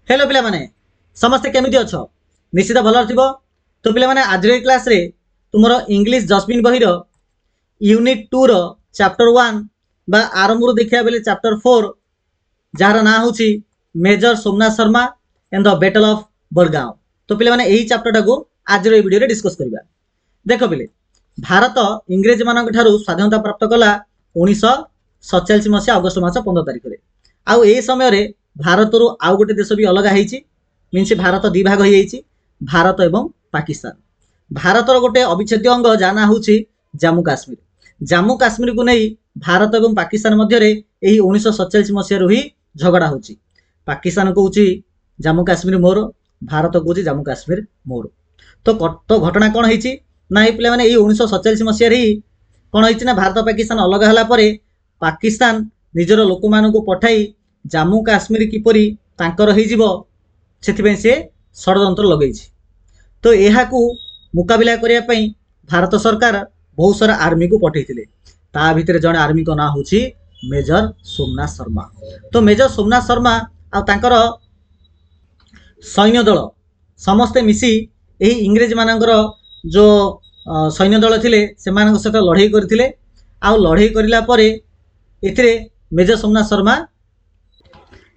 Hello पिला माने समस्ते केमिति अछ निश्चित भल थिबो। तो पिला माने आज रे क्लास रे तुमरो इंग्लिश जस्मिन बहिर यूनिट 2 रो चैप्टर 1 बा आरंभ रो देखिया बेले चैप्टर 4 जार ना होची major Somnath Sharma and the battle of Badgam. तो पिला माने एही चैप्टर टाको आज रो वीडियो रे डिस्कस करबा। देखो पिले भारत इंग्रेज मानक ठारू स्वाधीनता प्राप्त कला 1947 मसिया अगस्त मास 15 तारिख रे। आउ ए समय रे भारत रु आउ गोटे देश भी अलग होईची मीन्स भारत दि भाग हो जाइए भारत एवं पाकिस्तान। भारत गोटे अविच्छेद्य अंग जाना होची जम्मू काश्मीर। जम्मू काश्मीर को नहीं भारत एवं पाकिस्तान मध्य 1947 मसीह ही झगड़ा होची। पाकिस्तान कहूँ जम्मू काश्मीर मोर, भारत कहूँ जम्मू काश्मीर मोर। तो घटना कौन होती ना ये पे मैंने 1947 मसीह ही कौन होती ना भारत पाकिस्तान अलग है पाकिस्तान निजर लोक मान पठाई जम्मू काश्मीर किपरि तांकर होइजिवो सेथिबे से षडयंत्र लगेई। तो यह मुकाबिला करिया पई भारत सरकार बहुत सारा आर्मी को पठेइथिले। ता भितर जने आर्मी को ना होची मेजर सोमनाथ शर्मा। तो मेजर सोमनाथ शर्मा आ तांकर सैन्य दल समस्ते मिसी एही इंग्रेज मानकर जो सैन्य दल थिले सेमानक सहित लड़ाई करथिले। आ लड़ाई करिला परे एथिरे मेजर सोमनाथ शर्मा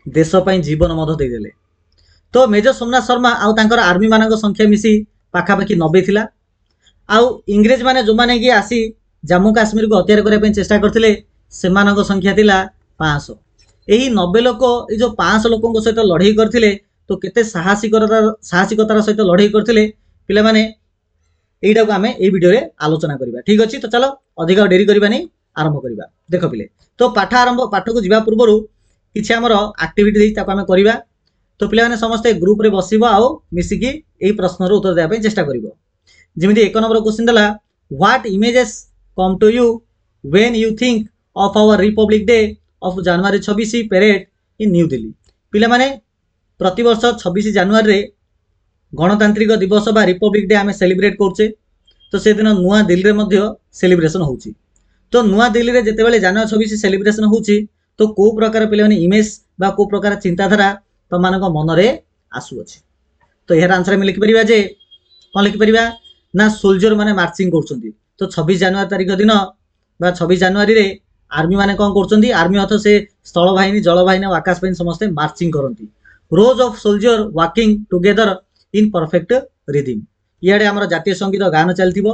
देश जीवन मध देदेले। तो मेजर सोमनाथ शर्मा आउ तांकर आर्मी मानक संख्या मिसी पाखापाखि 90 थिला। आउ इंग्रेज माने जो माने कि आसी जम्मू काश्मीर को हत्यार करने चेष्टा करथिले सेमानक संख्या थिला 500। एही 90 लोक ए जो 500 लोकन सहित लड़ाई करथिले तो केते साहसिकतार सहित लड़ाई करथिले पिला माने एइटा को आमे ए वीडियो रे आलोचना करिबा। ठीक अछि, तो चलो अधिक डेरी करिबा नै आरंभ करिबा। देखो पिले तो पाठ को जिबा पूर्वरु किछि हमर एक्टिविटी देई ताको आमे करिबा। तो पिला माने समस्त ग्रुप रे बसिबो आउ मिसिकी एई प्रश्न रो उत्तर देबा पे चेष्टा करिवो। जेमिति एक नंबर क्वेश्चन दला what images come to you when you think of our Republic Day of January 26 parade in New Delhi. पिला माने प्रति वर्ष 26 जनवरी रे गणतांत्रिक दिवस बा रिपब्लिक डे आमे सेलिब्रेट करछे। तो से दिन नुआ दिल्ली रे मध्य सेलिब्रेशन होउची। तो नुआ दिल्ली रे जेतेबेले जनवरी 26 सेलिब्रेशन होउची तो को प्रकार पे इमेज बा को प्रकार चिंताधारा तुम मान मन में आसुअछि। तो यार आंसर में लिखिपर जे कौन लिखिपर ना सोल्जर माने मार्चिंग कर। तो 26 जनवरी तारीख दिन बा 26 जनवरी रे आर्मी माने कौन कर आर्मी अर्थ से स्थल बाहिनी जल बाहिनी और आकाश बाहिनी समस्ते मार्चिंग करती। Rows of soldiers walking together in perfect rhythm. इे आम जातीय संगीत गान चलती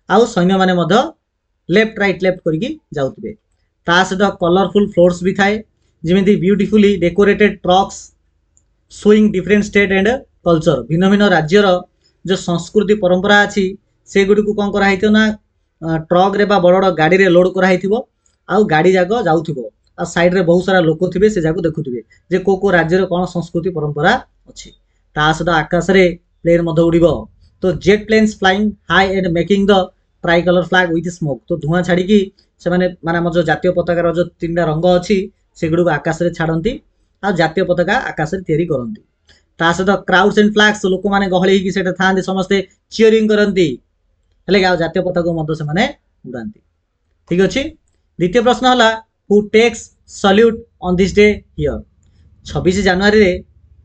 आउ सैन्य माने लेफ्ट राइट लेफ्ट करके जाऊे। ता सहित कलरफुल फ्लोर्स भी थाए जिमिति beautifully decorated trucks showing different state and culture. भिन्न भिन्न राज्यर जो संस्कृति परंपरा अच्छी से गुडी को कौन कराई ना ट्रक रे बा बड़ बड़ गाड़ी रे लोड कराई आउ गाड़ी जाक जाउथिबो आ साइड रे बहुत सारा लोक थिबे से जाको देखुथिबे जे को राज्य रे कोन संस्कृति परंपरा अछि। ता सहित आकाश रे प्लेन मध उड़िबो। तो jet planes flying high and making the tricolour flag with smoke. तो धुआं छाड़ी की से माने आम जो जातीय पताकार जो 3टा रंग अच्छी से गुड़ आकाश में छाड़ती आ जातीय पताका आकाश में तैयारी करती। ता सहित क्राउड्स एंड फ्लैग्स लोक मैंने गहली होकर था समस्ते चियरिंग करती जातीय पताका से उड़ाती। ठीक अच्छे। द्वितीय प्रश्न है who takes salute on this day here. 26 जनवरी रे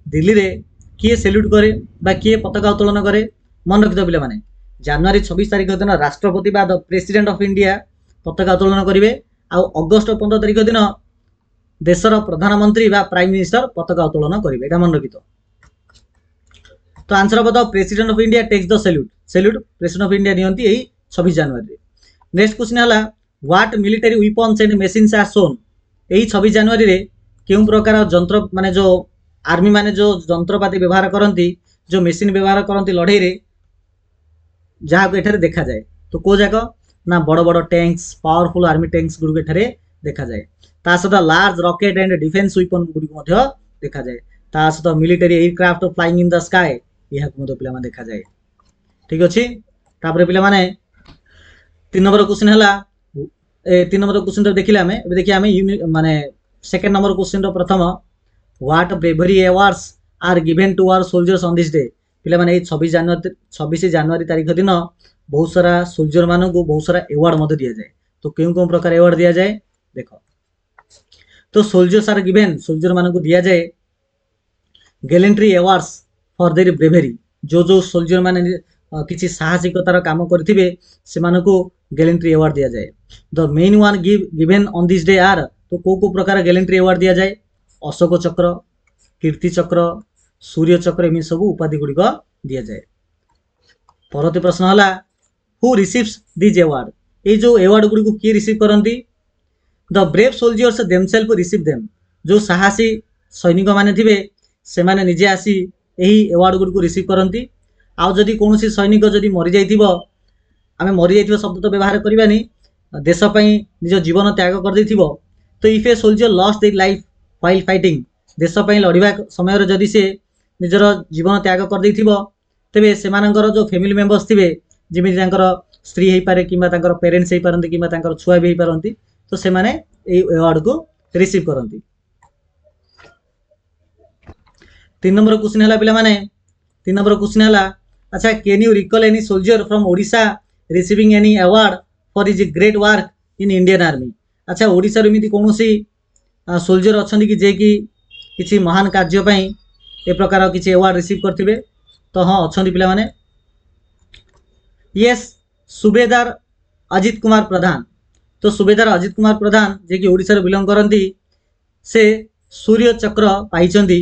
दिल्ली रे किए सैल्यूट करे बा किए पताका उत्तोलन करे मन रखिद पे मैंने जनवरी 26 तारीख दिन राष्ट्रपति बा द प्रेसिडेंट ऑफ इंडिया पताका उत्तोलन करेंगे। आउ अगस्त 15 तारीख दिन देशर प्रधानमंत्री बा प्राइम मिनिस्टर पताका उत्तोलन करेंगे। एटा मन रखिथ। तो आंसर बताओ president of India takes the salute. Salute president of India नियंती एही 26 जनवरी। नेक्स्ट क्वेश्चन है what military weapons and machines are shown. एही 26 जनवरी रे केउ प्रकार जंत्र माने जो आर्मी माने जो जंत्रपाति व्यवहार करती जो मेसीन व्यवहार करती लड़ाई रे जहाँ को एठारे देखा जाए। तो को जाक ना बड़ बड़ टैंक्स पावरफुल आर्मी टैंक्स गुड़ एठारे देखा जाए। ता सहित large rocket and defence weapon Gudi देखा जाए। ता सहित military aircraft flying in the sky यह पे देखा जाए। ठीक अच्छे। तापर पे मैंने 3 नंबर क्वेश्चन है 3 नंबर क्वेश्चन देखिले आमे देखिए आमे माने सेकंड नंबर क्वेश्चन प्रथम what bravery awards are given to our soldiers on this day. पे मैंने 26 जनवरी तारीख दिन बहुत सारा सोल्जर मान को बहुत सारा एवार्ड दि जाए। तो क्यों कौन प्रकार एवार्ड दि जाए देख। तो सोल्जर्स आर गिवन सोल्जर मान को दि जाए गैलेंट्री अवार्ड्स फॉर देयर ब्रेवेरी जो जो सोल्जर माने किसी साहसिकतार काम करथिबे सेमानकु गैलेंट्री अवार्ड दिया जाए। The main one given on this day are तो को प्रकार गैलेंट्री अवार्ड दिया जाए अशोक चक्र कीर्ति चक्र सूर्य चक्र एमि सब उपाधि गुड़िक दिया जाए। परवर्ती प्रश्न है हु रिसीव्स दिज अवार्ड ये जो अवार्ड गुड़ी किए रिसीव करती the brave soldiers themselves receive them जो साहसी सैनिक मैंने थे से मैंने निजे आसी यही अवार्ड गुड़ी को रिसीव करती। आउ जदि कौन सैनिक जदि मरी जाइथिबो आमे मरी जाइथिबो शब्द तो व्यवहार करबानी देश पई निज जीवन त्याग कर देथिबो तो if a soldier lost their life while fighting देश पई लड़िबा समय जदि से निजर जीवन त्याग कर देथिबो तेबे सेमानकर जो फैमिली मेंबर्स थिबे जिमिति तांकर स्त्री हेई पारे किंबा तांकर पेरेंट्स हेई पारंती किंबा तांकर छुआ भी हेई पारंती तो से माने ए अवार्ड को रिसीव करंती। 3 नंबर क्वेश्चन है पिला माने 3 नंबर क्वेश्चन है अच्छा can you recall any soldier from Odisha receiving any award for his great work in Indian army. अच्छा ओडिशा रो एमिति कोनोसी सोल्जर अछंती कि जे कि किछि महान कार्य पई ए प्रकार किछि अवार्ड रिसीव करथिबे तो हाँ अछंती पिला माने यस सुबेदार अजित कुमार प्रधान तो सुबेदार अजित कुमार प्रधान जे कि ओडिशा रो बिलोंग करंती से सूर्य चक्र पाइचंदी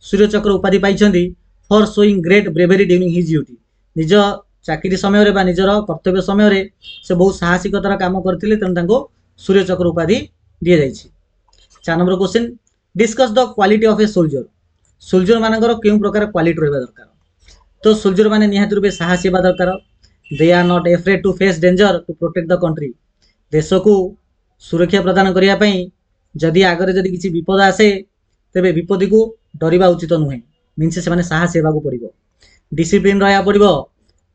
सूर्य चक्र उपाधि पाइचंदी for showing great bravery during his duty निज चाकरी समय रे बा निजर कर्तव्य समय रे से बहुत साहसिकतार काम करथिले तेणु तांको सूर्य चक्र उपाधि दिया जाइछि। 4 number question discuss the quality of a soldier soldier मानकर केउ प्रकार क्वालिटी रहबा दरकार तो सोल्जर माने निहाती रूपे साहसी हेबा दरकार they are not afraid to face danger to protect the country देश को सुरक्षा प्रदान करिया पई जदि आगरे जदि किछि विपद आसे तेबे विपद को डरिबा उचित नुहे मीन्स से माने साहस हेबाकू पड़िबो डिसिप्लिन रहया पड़िबो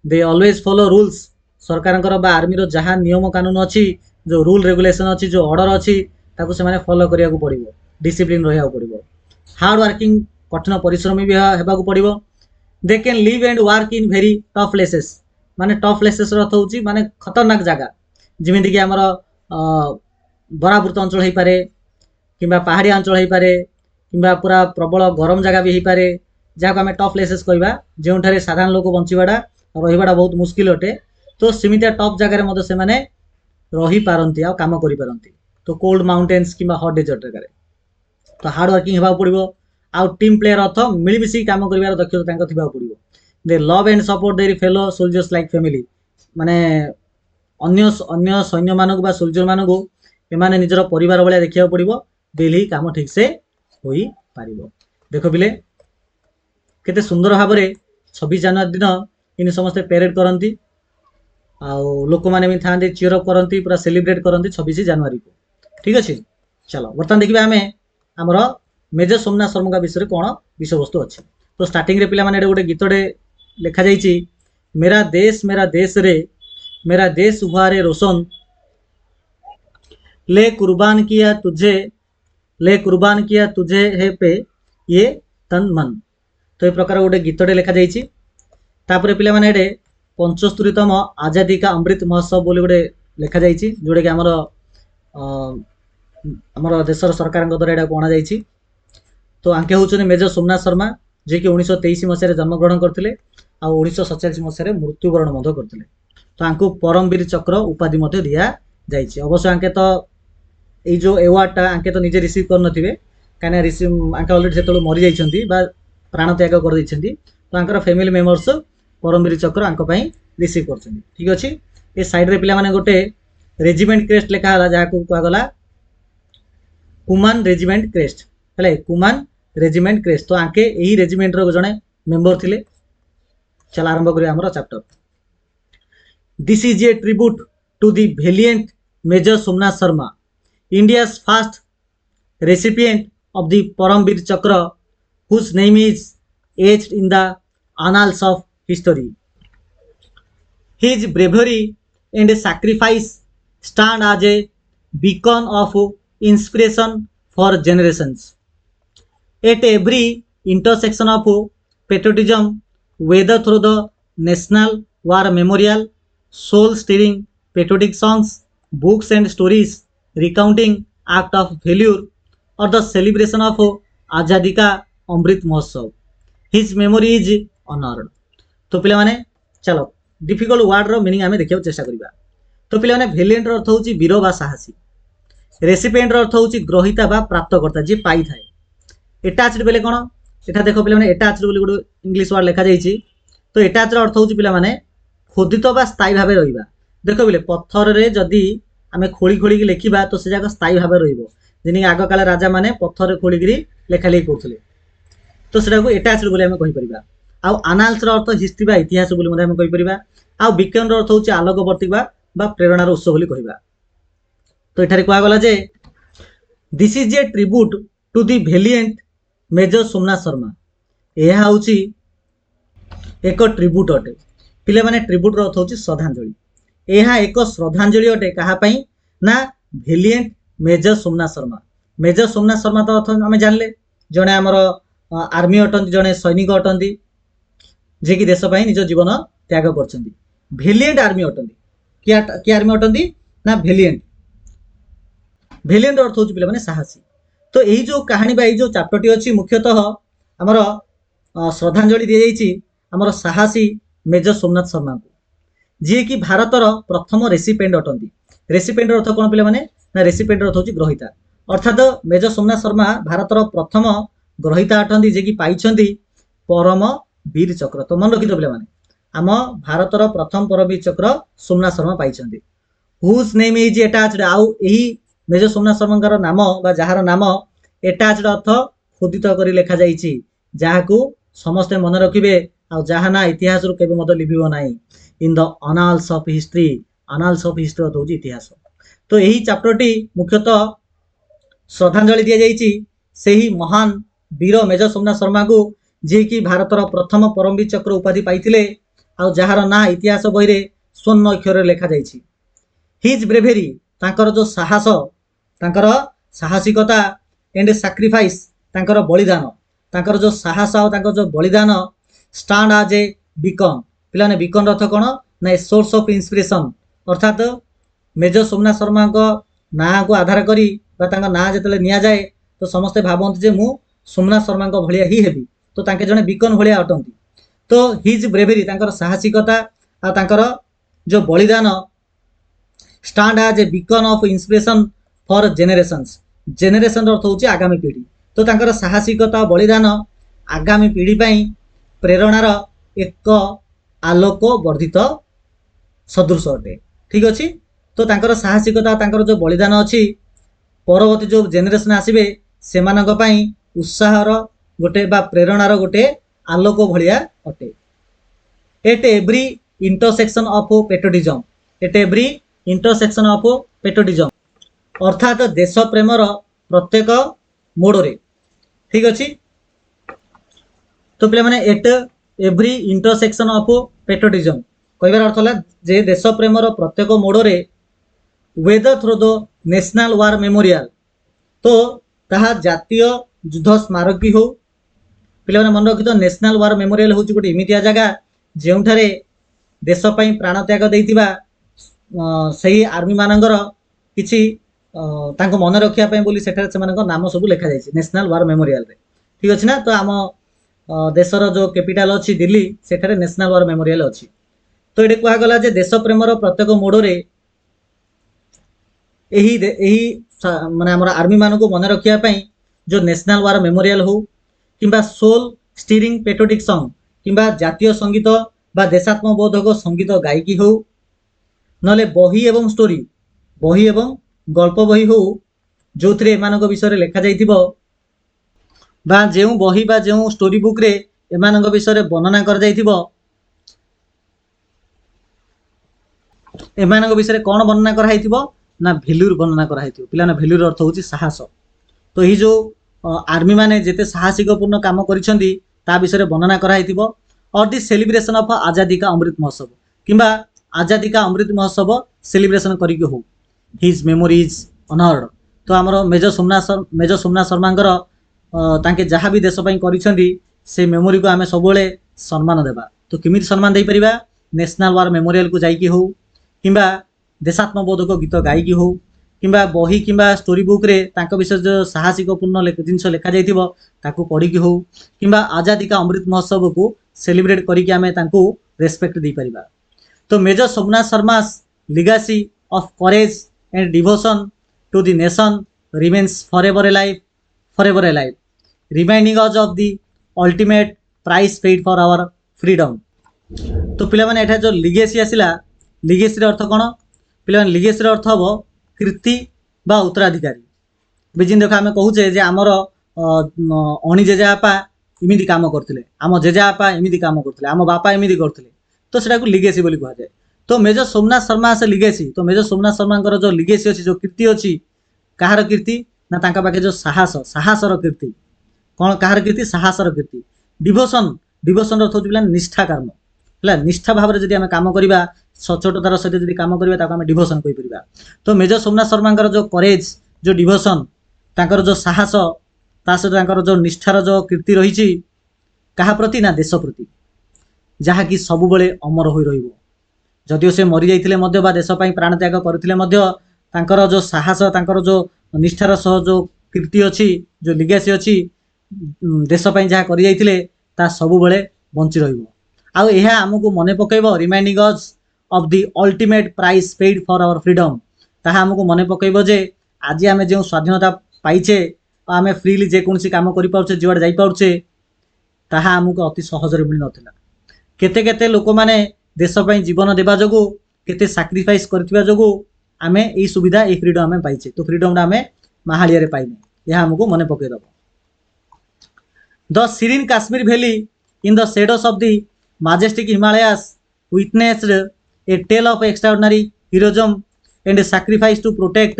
दे ऑलवेज फॉलो रूल्स सरकारंकर बा आर्मी रो जहा नियम कानून अछि जो रूल रेगुलेशन अछि जो ऑर्डर अछि ताकू से माने फॉलो करियाकू पड़िबो डिसिप्लिन रहया पड़िबो हार्ड वर्किंग कठिन परिश्रमी भी हेबाकू पड़िबो they can live and work in very tough places माने टफ प्लेसेस अर्थ होची माने खतरनाक जगह जिमिति कि हमर बराबृत अंचल हेई पारे किंबा पहाड़ी अंचल हेई पारे किंबा पूरा प्रबल गरम जगह भी हेई पारे जहाँ आम टफ प्लेसेस कहवा जो साधारण लोक बंचवाटा रहीबाटा बहुत मुस्किल अटे तो सेमितिया टफ जगह से माने रही पारंती आ काम करि पारंती तो कोल्ड माउंटेन्स किंबा हॉट डेजर्ट जगह तो हार्ड वर्किंग हेबा पड़िबो आउ टीम प्लेयर अर्थ मिलमिशी काम करिवार दक्षता तांको थिबा पड़िबो they love and support their fellow soldiers like family माने अन्य अन्य सैन्य मानक बा सोल्जर मानक एमाने निजर परिवार भलिया देखिया पड़िबो बेली काम ठीक से होई पारिबो। देखो बिले केते सुंदर भाव में 26 जनवरी दिन इन समस्ते पेरेड करती आउ लोक मैंने भी था चीयर अप करती पूरा सेलिब्रेट करती 26 जनवरी को ठीक अच्छे। चलो बर्तमान देखिए आम आमर मेजर सोमनाथ शर्मा विषय कौन विषय वस्तु अच्छे तो स्टार्टिंग रे पिला माने गोटे गीतटे लिखा जाइए मेरा देश रे मेरा देश हुआ रे रोशन ले कुर्बान किया तुझे है पे ये तन मन तो ये प्रकार गोटे गीतटे लिखा जाइए तापर पिला माने एडे 75तम आजादी का अमृत महोत्सव बोली गोटे लिखा जाइए जोटा कि आमर देशर सरकार द्वारा यहाँ अणा जाइए तो आंके होचने मेजर सोमनाथ शर्मा जे कि 1923 मसीह जन्मग्रहण करते आ 1947 मसीह मृत्युवरण करते तो आंको परमवीर चक्र उपाधि दि जाइए। अवश्य आंके तो ये जो एवार्डटा आंके तो निजे रिसीव कर नथिबे कहीं रिसीव आंके अलरेडी से मरी जाइछंती बा प्राण त्याग कर दैछंती तो आंकर फैमिली मेंबर्स परमवीर चक्र आंको पई रिसीव करछंती ठीक अछि। ए साइड रे पिला माने गोटे रेजिमेंट क्रेस्ट लेखा हला जहा को कहगला कुमान रेजिमेंट क्रेस्ट हेले कुमान रेजिमेंट क्रेस्ट तो आंके एही रेजिमेंट रो जने मेंबर थिले। चल आरंभ करिया हमर chapter this is a tribute to the valiant major Somnath Sharma India's first recipient of the Paramveer Chakra, whose name is etched in the annals of history. His bravery and sacrifice stand as a beacon of inspiration for generations. At every intersection of patriotism, whether through the National War Memorial, soul-stirring patriotic songs, books and stories, recounting act of valor or the celebration of Azadi का Amrit Mahotsav his memory is honoured. तो पिला माने चलो difficult word रो meaning आमे देखियो चेष्टा करिबा। तो पिला माने भेलिएंट रो अर्थ होची वीर बा साहसी, रेसिपिएंट रो अर्थ होची ग्रहिता बा प्राप्तकर्ता जे पाई थाए। अटैच्ड बेले कोन एटा देखो पिला माने अटैच्ड बोली गुड इंग्लिश वर्ड लिखा जाईची। तो अटैच रो अर्थ होची पिला माने खोदित बा स्थायी भाबे रहिबा। देखो बिले पत्थर रे जदी आमे खोली खोली के लेखिबा तो से जागा स्थायी भाबे रहिबो। जिनि आग काले राजा माने पत्थर रे खोली गिरी लेखा लेखि करथले, तो सेटा को अटैच्ड बोली आमे कहि परिबा। आ अनाल्स रो अर्थ हिस्ट्री बा इतिहास बोली मधे आमे कहि परिबा। आ बीकन रो अर्थ होची आलोकवर्ती बा प्रेरणार उत्स बोली कहिबा। तो एठारे कुआ गला जे this is a tribute to the valiant major Somnath Sharma. एहा होची एक ट्रिब्यूट अटे। पिले माने ट्रिब्यूट रो अर्थ होची श्रद्धांजलि। एहा एक श्रद्धांजलि अटे कहा पई ना भेलिएंट मेजर सोमनाथ शर्मा। मेजर सोमनाथ शर्मा तो अर्थ आमे जानले जणे हमर आर्मी अटंती, जणे सैनिक अटंती जे कि देश पई निज जीवन त्याग करछंती। भेलिएंट आर्मी अटंती कि आर्मी अटंती ना भेलिएंट। भेलिएंट अर्थ होची पिले माने साहसी। तो एही जो कहानी बा एही जो चैप्टर टी अछि मुख्यतः हमर श्रद्धांजलि दिया जाईची हमर साहसी मेजर सोमनाथ शर्मा को, जी कि भारतर प्रथम रेसिपेंट अटंती। रेसिपेंट अर्थ कोन पिले माने ना रेसिपेंट अर्थ होची ग्रहिता, अर्थात मेजर सोमनाथ शर्मा भारतर प्रथम ग्रहिता अटंती जे कि पाइछंती परम वीर चक्र। तो मन रखितो पिले माने आम भारतर प्रथम परमवीर चक्र सोमनाथ शर्मा पाइछंती। Whose name is attached. आउ एही मेजर सोमनाथ शर्मा नाम बा जहार नाम अटैच्ड अर्थ खोदित करी लेखा जाईची, जाहाकू समस्ते मन रखिबे आ जहा ना इतिहास रु केबे मद लिभिबो नाही in the annals of history. Annals of history अर्थ होची इतिहास। तो यही चैप्टर टी मुख्यतः श्रद्धांजलि दिया जाईची सेही महान वीर मेजर सोमनाथ शर्मा को, जे कि भारतर प्रथम परमवीर चक्र उपाधि पाइथिले आ जहार ना इतिहास बही रे स्वर्ण अक्षर लेखा जाईची। हिज ब्रेवेरी तांकर जो साहस, तांकर साहसिकता एंड सैक्रिफाइस, तांकर बलिदान, तांकर जो साहस आ तांकर जो बलिदान स्टैंड एज ए बीकन। पिलाने बीकन अर्थ कोन ना ए सोर्स ऑफ इंस्पिरेशन, अर्थात मेजर सोमनाथ शर्मा को ना को आधार करी बा तांका ना जेतले निया जाए तो समस्ते भाबंत जे मु सोमनाथ शर्मा को भलिया ही हेबी। तो तांके जने बीकन भलिया अटंती। तो हिज ब्रेवेरी तांकर साहसिकता आ तांकर जो बलिदान stand as a beacon of inspiration for generations. Generation अर्थ होची आगामी पीढ़ी। तो तांकर साहसिकता बलिदान आगामी पीढ़ी पई प्रेरणार एक आलोक वर्धित सदृश अटे। ठीक अछि। तो तांकर साहसिकता तांकर जो बलिदान अछि परवर्ती जो जेनरेशन आसीबे सेमानक पई उत्साहर गोटे बा प्रेरणार गोटे आलोक भलिया अटे। Eight every intersection of patriotism. Eight every intersection of patriotism अर्थात देश प्रेमर प्रत्येक मोड़े। ठीक अछि। तो पिला माने at every intersection of patriotism कहबार अर्थ होला जे देश प्रेमर प्रत्येक मोड़े weather through the national war memorial. तो ताहा जातीय युद्ध स्मारकी हो। पिला माने मन रखितो नेशनल वार मेमोरियल होची गोटे इमितिया जगह जेउठारे देश पई प्राण त्याग देइतिबा सही आर्मी मानकर किछि तांको मन रखिया पई बोली सेठारे सेमानक नाम सब लिखा जायछि नेशनल वार मेमोरियल रे। ठीक अछि ना। तो आम देशर जो कैपिटल अछि दिल्ली सेठारे नेशनल वार मेमोरियल अछि। तो एटे कुआ गला जे देश प्रेमर प्रत्येक मोड़े एही माने हमर आर्मी मानको मन रखिया पई जो नेशनल वार मेमोरियल हो किंबा सोल स्टीरिंग पेट्रियोटिक सॉन्ग किंबा जातीय संगीत बा देशात्मबोधक संगीत गायकी हो नले बही एवं स्टोरी, बही एवं गल्प बही हो जो थरे एमानक विषय रे लेखा जाइथिबो बा जेउ बही बा जेउ स्टोरी बुक रे एमानक विषय रे वर्णना कर जाइथिबो एमानक विषय रे कोन वर्णना कर हाइथिबो ना भैल्यूर वर्णना कर हाइथिबो। पिलाना भैल्यूर अर्थ होची साहस। तो ही जो आर्मी माने जेते साहसिकपूर्ण काम करिसंती ता विषय रे वर्णना कर हाइथिबो। और दी सेलिब्रेशन ऑफ आजादी का अमृत महोत्सव किंबा आजादी का अमृत महोत्सव सेलिब्रेशन करिके हो हिज मेमोरी इज ऑनर्ड। तो हमर मेजर सोमनाथ शर्मांकर तांके जहाँ भी देश पई करिसंती से मेमोरी को आमे सबले सम्मान देबा। तो किमिति सम्मान देई परिबा नेशनल वार मेमोरियल को जाइकी हो किंबा देशात्मबोधक गीत गायकी हो किंबा बही किंबा स्टोरी बुक रे तांको विषय जो साहसिकपूर्ण जिनस लिखा जाइथिबो ताकू पढ़िकी हो किंबा आजादी का अमृत महोत्सव को सेलिब्रेट करिकी आमे तांको रेस्पेक्ट दी परिबा। तो major Somnath Sharma legacy of courage and devotion to the nation remains forever alive reminding us of the ultimate price paid for our freedom. तो पिला माने एठा जो लिगेसी आसिला लिगेसी रे अर्थ कोन पिला माने लिगेसी रे अर्थ हबो कीर्ति बा उत्तराधिकारी। बेजिन देख आम कहूचे जे आमर अणी जेजेबापा इमिदी काम करथिले आम जेजेबापा इमिदी काम करथिले आम बापा इमिदी करथिले तो सेटा को लिगेसी बोली कहा जाए। तो मेजर सोमनाथ शर्मा से लिगेसी तो मेजर सोमनाथ शर्मा जो लिगेसी अच्छी जो कीर्ति अच्छी कहार कीर्ति ना तांका पाखे जो साहसर कीर्ति कौन कहार कीर्ति साहसर कीर्ति। डिवोशन डिवोशन अर्थ होची निष्ठा कर्म है निष्ठा भाव में जब आम कम करवा सचोटतार सहित जब कम करवा ताको आम डिवोशन कहीपर। तो मेजर सोमनाथ शर्मा जो करेज जो डिवोशन तांकर जो साहस ता सहित जो निष्ठार जो कीर्ति रही क्या प्रति ना देश प्रति जहाँकि सबुबले अमर हो रही जदिओ से मरी जाते देशपाई प्राण त्याग करते जो साहस तांकर जो निष्ठार सह जो कीर्ति अच्छी जो लिगेसी अच्छी देशपाई जहाँ कर सबुबले बंची रहा आमको मन पकईब reminding us of the ultimate price paid for our freedom ताहा आमको मन पकईब जे आज आम जो स्वाधीनता पाइचे आम फ्रीली जेकोसी कम कर जुआड़े जापे ताहा आमको अति सहजरे मिल नाला केते केते लोक माने देशपाई जीवन देवा जो केते साक्रिफाइस करथिबा जो आम यही सुविधा ये फ्रीडम आम पाइचे। तो फ्रीडम आम माहालिया पाइने यह आमको मन पकईदब। The serene Kashmir valley in the shadows of the majestic Himalayas witnessed a tale of extraordinary heroism and sacrifice to protect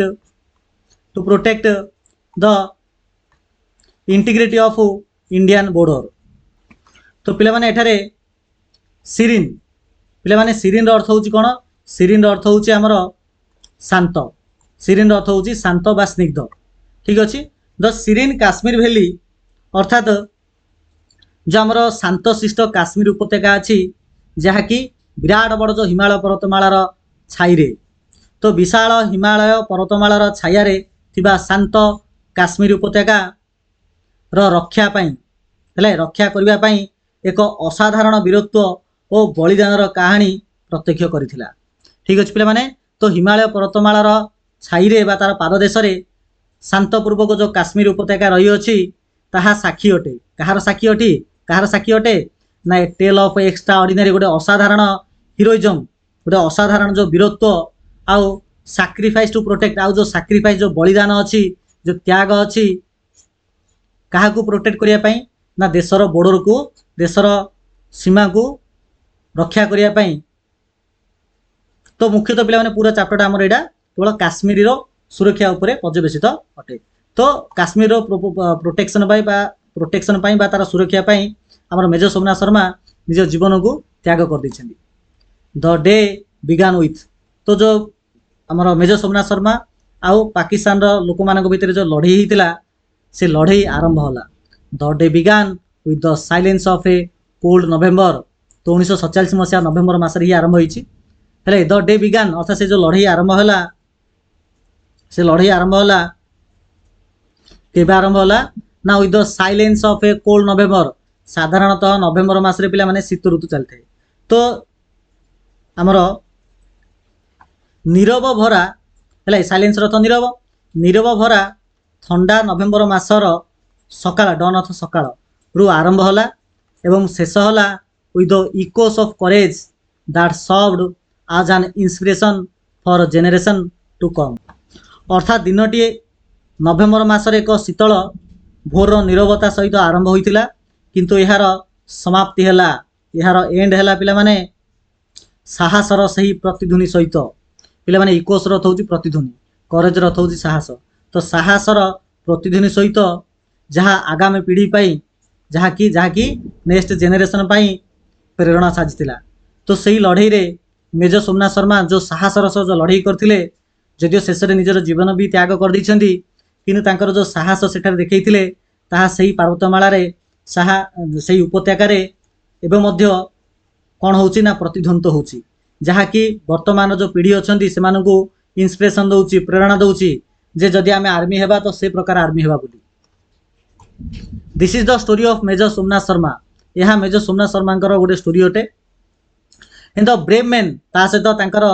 the integrity of Indian border। तो पिला माने एठारे सीरीन पिला माने सीरीन अर्थ होची कोन सीरीन अर्थ होची हमर शांत सीरीन अर्थ होची शांत बा स्निग्ध ठीक अछि। द सीरीन काश्मीर वैली अर्थात जो आमर शांत शिष्ट काश्मीर उपत्यका अच्छी जहाँकि विराट बड़ जो हिमालय पर्वतमालार छाईरे तो विशाल हिमालय पर्वतमालार छायारे थिबा शांत काश्मीर उपत्यका रक्षा पाई रक्षा करने पाई एक असाधारण वीरत्व और बलिदानर कहानी प्रत्यक्ष करथिला ठीक अच्छे पे। तो हिमालय पर्वतमालार छाईरे बा तार पाददेश शांतपूर्वक जो काश्मीर उपत्यका रही अच्छी ताहा साक्षी अटे कहार साक्षी अटे कहार साक्षी अटे ना ए टेल ऑफ एक्स्ट्रा ऑर्डिनरी गोटे असाधारण हिरोइजम गोटे असाधारण जो वीरत्व आउ साक्रिफाइस टू प्रोटेक्ट आउ जो साक्रिफाइस जो बलिदान अच्छी जो त्याग अच्छी क्या प्रोटेक्ट करने ना देशर बॉर्डर को देशर सीमा को रक्षा करने। तो मुख्यतः पिला माने पूरा चैप्टरटा आमर एटा केवल काश्मीर सुरक्षा उपरे पर्यवेसित अटे। तो काश्मीर प्रोटेक्शन पाई तार सुरक्षा पाई आमर मेजर सोमनाथ शर्मा निज जीवन को त्याग कर दैछन्ति। द डे बिगान विथ तो जो आमर मेजर सोमनाथ शर्मा आउ पाकिस्तान लोक मान भितर जो लड़ई होता से लड़ई आरंभ होला। The day began with the silence of a cold November तो 1947 मसीहा नवेम्बर मासरे ही आरंभ होइछि हेले द डे बिगान अर्थात से जो लड़ई आरंभ होला से लड़ई आरंभ होला केबे आरंभ होला ना with the silence of a cold November साधारणतः नवेम्बर मासरे पिला माने शीत ऋतु चलते। तो आमर नीरव भरा है साइलेंस रथ नीरव भरा ठंडा नवेम्बर मासर सकाळ डन अर्थ सकाळ रु आरंभ होला एवं शेष होला with the echoes of courage that served as an inspiration for generation to come. अर्थात दिनटी नवेम्बर मासर एक शीतल भोर नीरवता सहित आरंभ होइतिला किंतु यार समाप्ति है यार एंड है पिला माने साहसर सही प्रतिध्वनि सहित पिला माने इकोस रथ होची प्रतिध्वनि करेज रथ होची साहस। तो साहसर प्रतिध्वनि सहित जहाँ आगामी पीढ़ी पाई जहाँ की नेक्स्ट जेनेरेशन पाई प्रेरणा साजिला। तो सही लड़ई रे मेजर सोमनाथ शर्मा जो साहसर सह जो लड़ई करथिले जदिओ शेष में निजर जीवन भी त्याग कर दैछन्ति किंतु तांकर जो साहस सेठार देखैथिले ताहा सही पर्वतमाला रे सही उपत्यकार एवं मध्य कौन होची ना प्रतिध्वनित होची जहाँकि वर्तमान जो पीढ़ी अच्छा से इन्स्पिरेशन दौची प्रेरणा दौची जे जदि आम आर्मी हेबा तो से प्रकार आर्मी हेबा बोली। This is the story of major Somnath Sharma. यह मेजर सोमनाथ शर्मा गोटे स्टोरी अटे। इन द ब्रेव मैन ता सहित तांकर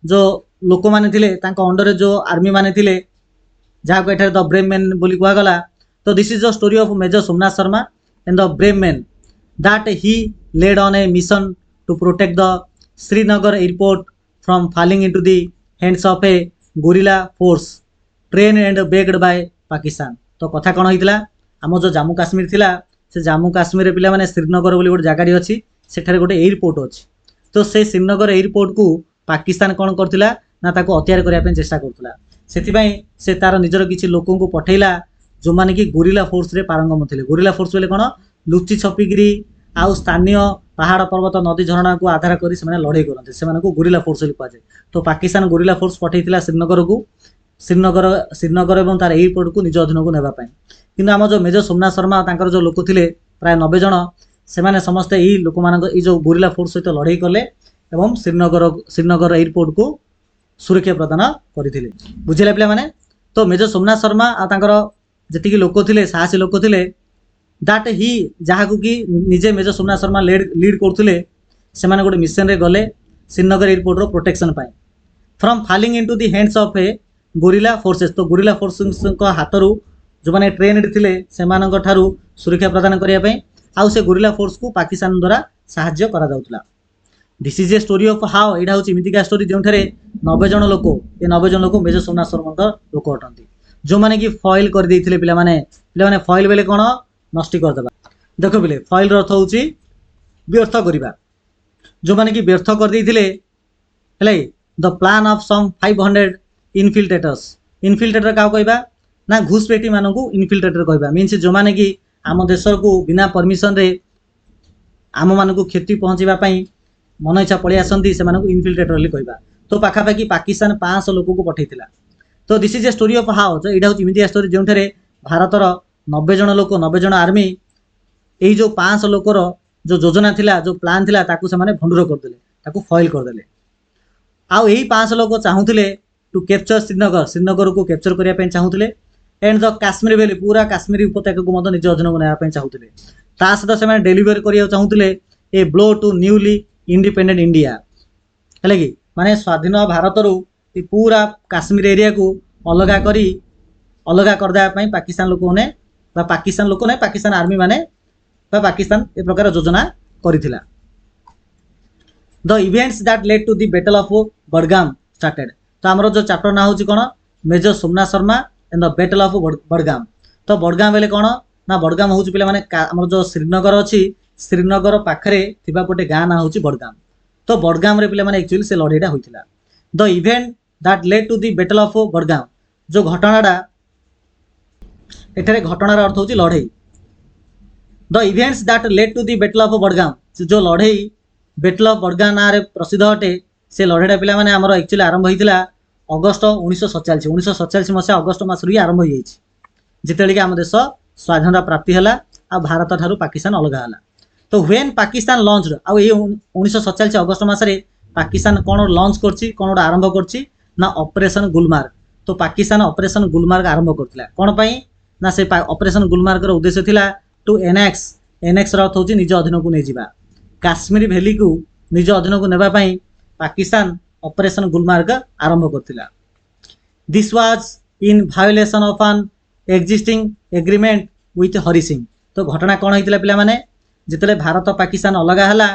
जो लोक माने थिले तांको अंडर जो आर्मी माने थिले जहाँ को एठारे द ब्रेव मैन बोली कुआ गला। तो this is the story of major Somnath Sharma and the brave man that he led on a mission to protect the Srinagar airport from falling into the hands of a guerrilla force train and begged by Pakistan. तो कथा कौन होइतिला आम जो जम्मू काश्मीर थिला से जम्मू काश्मीर पिला माने श्रीनगर बोली गोटे जगाटी अच्छी सेठारे गोटे एयरपोर्ट अच्छी। तो से श्रीनगर एयरपोर्ट को पाकिस्तान कौन करथिला ना ताको हत्यार करने पे चेष्टा करथिला। सेथिबाई से तार निजर किछि लोकों को पठेला जो माने कि गोरिल्ला फोर्स रे पारंगम थिले। गोरिल्ला फोर्स बोले कौन लुचि छपिगिरी आउ स्थानीय पहाड़ पर्वत नदी झरणा को आधार करी से लड़ाई करते से गोरिल्ला फोर्स कहुए। तो पाकिस्तान गोरिल्ला फोर्स पठेइथिला श्रीनगर को श्रीनगर और तार एयरपोर्ट को निज अधीन को नेबापी। किंतु आम जो मेजर सोमनाथ शर्मा तांकर जो लोक थिले प्राय 90 जन से समस्ते यही लोक मान जो गोरिल्ला फोर्स सहित लड़ाई कले एवं श्रीनगर एयरपोर्ट को सुरक्षा प्रदान करते बुझे पे मैंने। तो मेजर सोमनाथ शर्मा जी लोक थे साहसी लोक थे दैट ही जहाँ को कि निजे मेजर सोमनाथ शर्मा लीड करते से गोटे मिशन रे गले श्रीनगर एयरपोर्ट रो प्रोटेक्शन पाए from falling into the hands of a gorilla forces. तो गोरिल्ला फोर्सेस हाथरू जो मैंने ट्रेन थे से सुरक्षा प्रदान करने आउ से गोरिल्ला फोर्स को पाकिस्तान द्वारा साहाय्य करा जाउतला। This is a story of how यहाँ हूँ इमितिका स्टोरी जो 90 जन लोक ये 90 जन लोक मेजर सोमनाथ शर्मा लोक अटंती जो मैंने कि फॉइल कर देइथिले पिला माने फॉइल बेले कौन नष्ट करदेबा। देख पिले फॉइल अर्थ हूँ व्यर्थ करवा जो मैंने कि व्यर्थ कर देइथिले द प्लान ऑफ सम 500 इनफिल्ट्रेटर क्या कहबा ना घुसपेटी मानू इनफिल्ट्रेटर कहबा मीन्स जो मैंने कि आम देश को बिना परमिशन रे आम मान को क्षति पहुँचापी मन इच्छा पलि आसती से इनफिल्ट्रेटर बोली कहबा। तो पाखापाखि पाकिस्तान 500 लोक को पठेइथिला। तो this is a story of how यहाँ हूँ इमितिया स्टोरी जो भारतर 90 जन लोक 90 जन आर्मी यही जो 500 लोकर जो योजना थिला जो प्लान थिला ताकू से माने भंडूर करदेले ताकू फॉइल करदेले। आउ यही 500 लोक चाहूले टू कैप्चर श्रीनगर को कैप्चर करने चाहूले एंड द काश्मीर वैली पूरा काश्मीर उपत्यका को निज अधीन को नापी चाहूले। ता सहित से डेलीवर करिया चाहूले a blow to newly independent India है कि माने स्वाधीन भारत रू पूरा काश्मीर एरिया को अलगा करदेवाई पाकिस्तान लोक ने पाकिस्तान लोक ने पाकिस्तान आर्मी माने पाकिस्तान ए प्रकार योजना करिथिला। The events that led to the battle of Budgam started. तो आमर जो चैप्टर ना हूँ कौन major Somnath Sharma and the battle of Budgam. तो बडगाम बेले कौन ना बडगाम हूँ पे आमर जो श्रीनगर अच्छी श्रीनगर पाखे गोटे गाँ ना हूँ बडगाम। तो बडगाम रे पे एक्चुअली से लड़ाईटा होता। The event that led to the battle of Badgam जो घटनाटा एठारे घटनार अर्थ हूँ लड़ाई। The events that led to the battle of Badgam जो लड़ाई बैटल ऑफ बडगाम ना प्रसिद्ध अटे से लड़ाईटा पे आमर एक्चुअली आरंभ होता अगस्ट 1947 मसीहा अगस्ट मस आरंभ हो जिते आम देश स्वाधीनता प्राप्ति है आ भारत ठारू पाकिस्तान अलग है। तो व्हेन पाकिस्तान लॉन्च आउ 1947 अगस्ट मसरे पाकिस्तान कौन लॉन्च करछि कौन गोटे आरंभ करछि ना ऑपरेशन गुलमार्ग। तो पाकिस्तान ऑपरेशन गुलमार्ग आरंभ करथिला कौन पई ना से ऑपरेशन गुलमार्ग रो उद्देश्य थिला टू एनेक्स अर्थ हूँ निज अधीन को नहीं जावा काश्मीर वैली को निज अधीन को नेबा पई पाकिस्तान ऑपरेशन गुलमार्ग आरंभ करथिला। This was in violation of an existing agreement with Hari Singh. तो घटना कौन होता पिला माने जिते भारत पाकिस्तान अलग है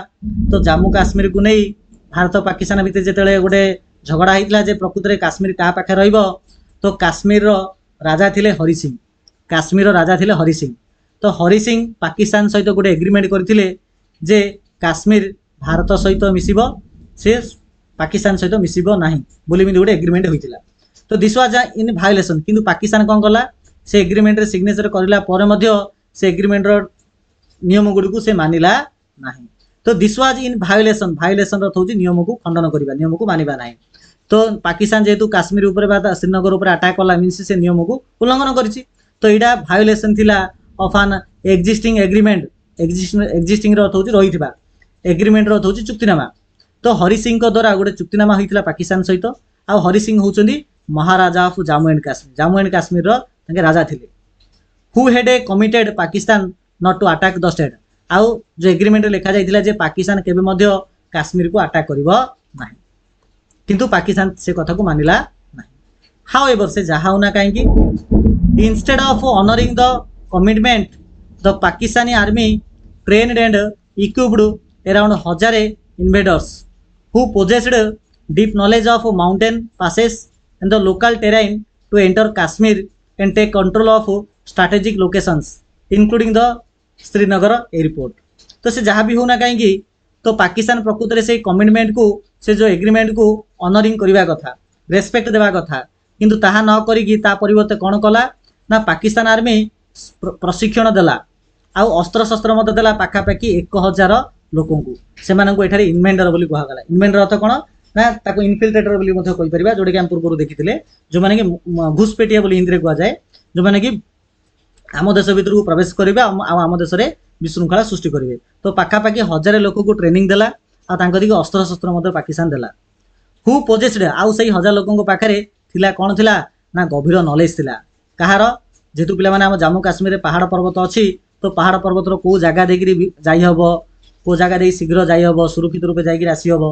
तो जम्मू काश्मीर को नहीं भारत पाकिस्तान भितर जिते गोटे झगड़ा होता जे प्रकृत में काश्मीर क्या पाखे रहिबो। तो काश्मीर राजा थिले हरि सिंह काश्मीर राजा थिले हरि सिंह। तो हरि सिंह पाकिस्तान सहित गोटे एग्रीमेंट करथिले जे काश्मीर भारत सहित मिसिबो से पाकिस्तान सहित मिसिबो नहीं बोली गोटे एग्रीमेंट होइतिला। तो दिस वाज इन वायोलेशन किंतु पाकिस्तान कौन कला से एग्रीमेंट रे सिग्नेचर करला पर मध्य से एग्रीमेंट रो नियम गुडी को से मानिला नहीं। तो दिस वाज इन वायोलेशन अर्थ हूँ नियम को खंडन करबा नियम को मानिबा नहीं। तो पाकिस्तान जेहेतु काश्मीर ऊपर बा श्रीनगर ऊपर अटैक कला मीन्स से नियम को उल्लंघन करिछि। तो यहाँ वायोलेशन थिला of an existing agreement existing अर्थ हूँ रही एग्रीमेंट अर्थ हूँ चुक्तिनामा। तो हरि सिंह द्वारा गोटे चुक्तिनामा होता पाकिस्तान सहित आउ हरि सिंह होउचंदी महाराजा ऑफ जम्मू एंड काश्मीर रो तांके राजा थिले। Who had a committed Pakistan not to attack the state. आउ जो एग्रीमेंट लिखा जाइथिला जे पाकिस्तान केबे मध्य काश्मीर को अटैक करिवो नाही, किंतु पाकिस्तान से कथा को मानिला नाही। हाउएवर से जहा होना काहेकि instead of honouring the commitment the Pakistani army trained and equipped around 1000 invaders who possessed deep knowledge of mountain passes and the local terrain to enter Kashmir and take control of strategic locations including the Srinagar airport. तो से जहाँ भी होना कहीं तो पाकिस्तान प्रकृत में से कमिटमेंट को से जो एग्रीमेंट को ऑनरिंग करवा कथा रेस्पेक्ट देवा कथा, किंतु ताहा न करिकी ता परिवर्ते कौन कला ना पाकिस्तान आर्मी प्रशिक्षण देला आउ अस्त्र शस्त्र मत देला पाखापाखि 1000 लोकं को सेमानंको एठारे इन्वेंडर बोली कहगला। इन्वेंडर अर्थ कौन ना ताको इनफिल्ट्रेटर बोली मध्य कहि परिबा, जोडे कि हम पूर्व देखिथिले जो माने कि घुसपेटिया बोली हिंदी रे कहआ जाए, जो माने कि आम देश भीतर को प्रवेश करिबा आम देश रे विशृंखला सृष्टि करिवे। तो पाखापाखि 1000 लोक को ट्रेनिंग देला आ तांको दिके अस्त्र शस्त्र मध्य पाकिस्तान देला। हु पोजेस्ड आउ सही 1000 लोकंको पाखरे थिला कोन थिला ना गभीर नॉलेज थिला कहार, जेतु पिला माने हम जम्मू काश्मीर रे पहाड़ पर्वत अछि तो पहाड़ पर्वत रो को जगह देखि जाई हबो, को जगह दे शीघ्र जाई हबो, सुरक्षित रूपे जाई कि आसी हबो।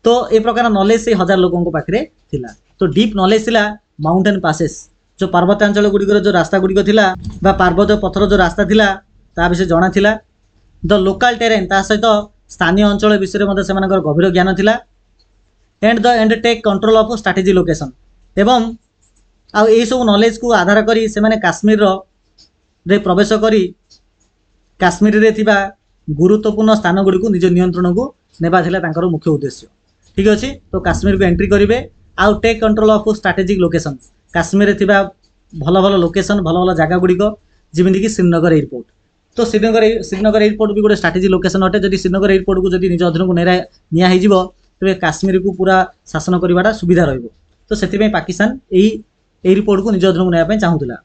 तो ए प्रकार नॉलेज से 1000 लोगों को पाखरे थिला। तो डीप नॉलेज थिला माउंटेन पासेस जो पर्वतांचल गुड़िकर जो रास्ता गुड़िक थिला बा पर्वत पथर जो रास्ता थिला ता विषय जणा थिला। द लोकल टेरेन ता सहित स्थानीय अंचल विषय में से गभीर ज्ञान थिला। And take control of strategy location एवं आ ए सब नॉलेज को आधार करी से माने काश्मीर रे प्रवेश करी काश्मीर रे थिबा गुरुत्वपूर्ण स्थान गुड़ी को निज नियंत्रण को नेबा थिला तांकर मुख्य उद्देश्य। ठीक अच्छे, तो काश्मीर को एंट्री करेंगे आउ take control of strategic location Kashmir थिबा भल भल लोकेशन भल भल जगह गुड़िक जमीन कि श्रीनगर एयरपोर्ट। तो श्रीनगर एयरपोर्ट भी गोटे स्ट्रेटेजी लोकेशन अटे। जदि श्रीनगर एयरपोर्ट को जदि निज अधीन को निया हो तेज काश्मीर को पूरा शासन करवाटा सुविधा रहिबो। तो से पाकिस्तान यही एयरपोर्ट को निज अधीन को नापी चाहूला।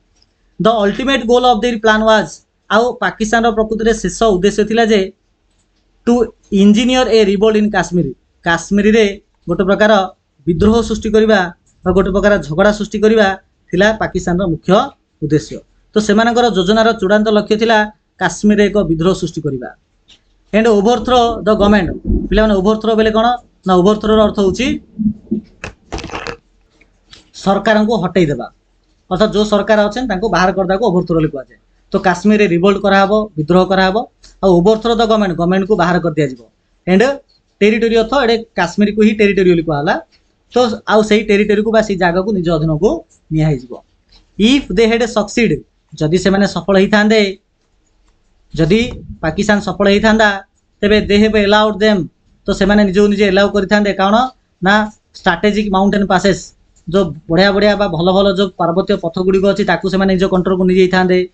The ultimate goal of their plan was आउ पाकिस्तान प्रकृत में शेष उद्देश्य थिला जे to engineer a revolt in Kashmir. Kashmir रे गोटे प्रकार विद्रोह सृष्टि करवा गोटे प्रकार झगड़ा सृष्टि करवा थिला पाकिस्तान मुख्य उद्देश्य। तो सेमानकर योजनार चूड़ांत लक्ष्य थिला काश्मीर एक विद्रोह सृष्टि करवा एंड ओवरथ्रो द गवर्नमेंट। पिला माने ओवरथ्रो बेले कोन ना ओवरथ्रो अर्थ होची सरकार को हटई देबा, अर्थात जो सरकार अछन तांको बाहर करदा को ओवरथ्रो लिखा जाए। तो काश्मीर रे रिवोल्ट कराबो विद्रोह कराबो आ ओवरथ्रो द गवर्नमेंट को बाहर कर दिया जिवो एंड टेरिटोरी अर्थ एडे काश्मीर को ही टेरिटोरी कहला। तो आउ सही टेरिटोरी को बा सी जगह को निज अधीन को निया हिजबो। इफ दे हेड सक्सीड जदि से माने सफल ही थांदे जदि पाकिस्तान सफल ही थांदा तेबे दे हेव अलाउड देम तो से माने निज निजे अलाउ करि थांदे काउन ना स्ट्रेटेजिक माउंटेन पासेस जो बढ़िया बढ़िया बा भल भल जो पर्वतीय पथ गुड़ी अच्छी ताकू से माने निज कंट्रोल को नहीं थांदे,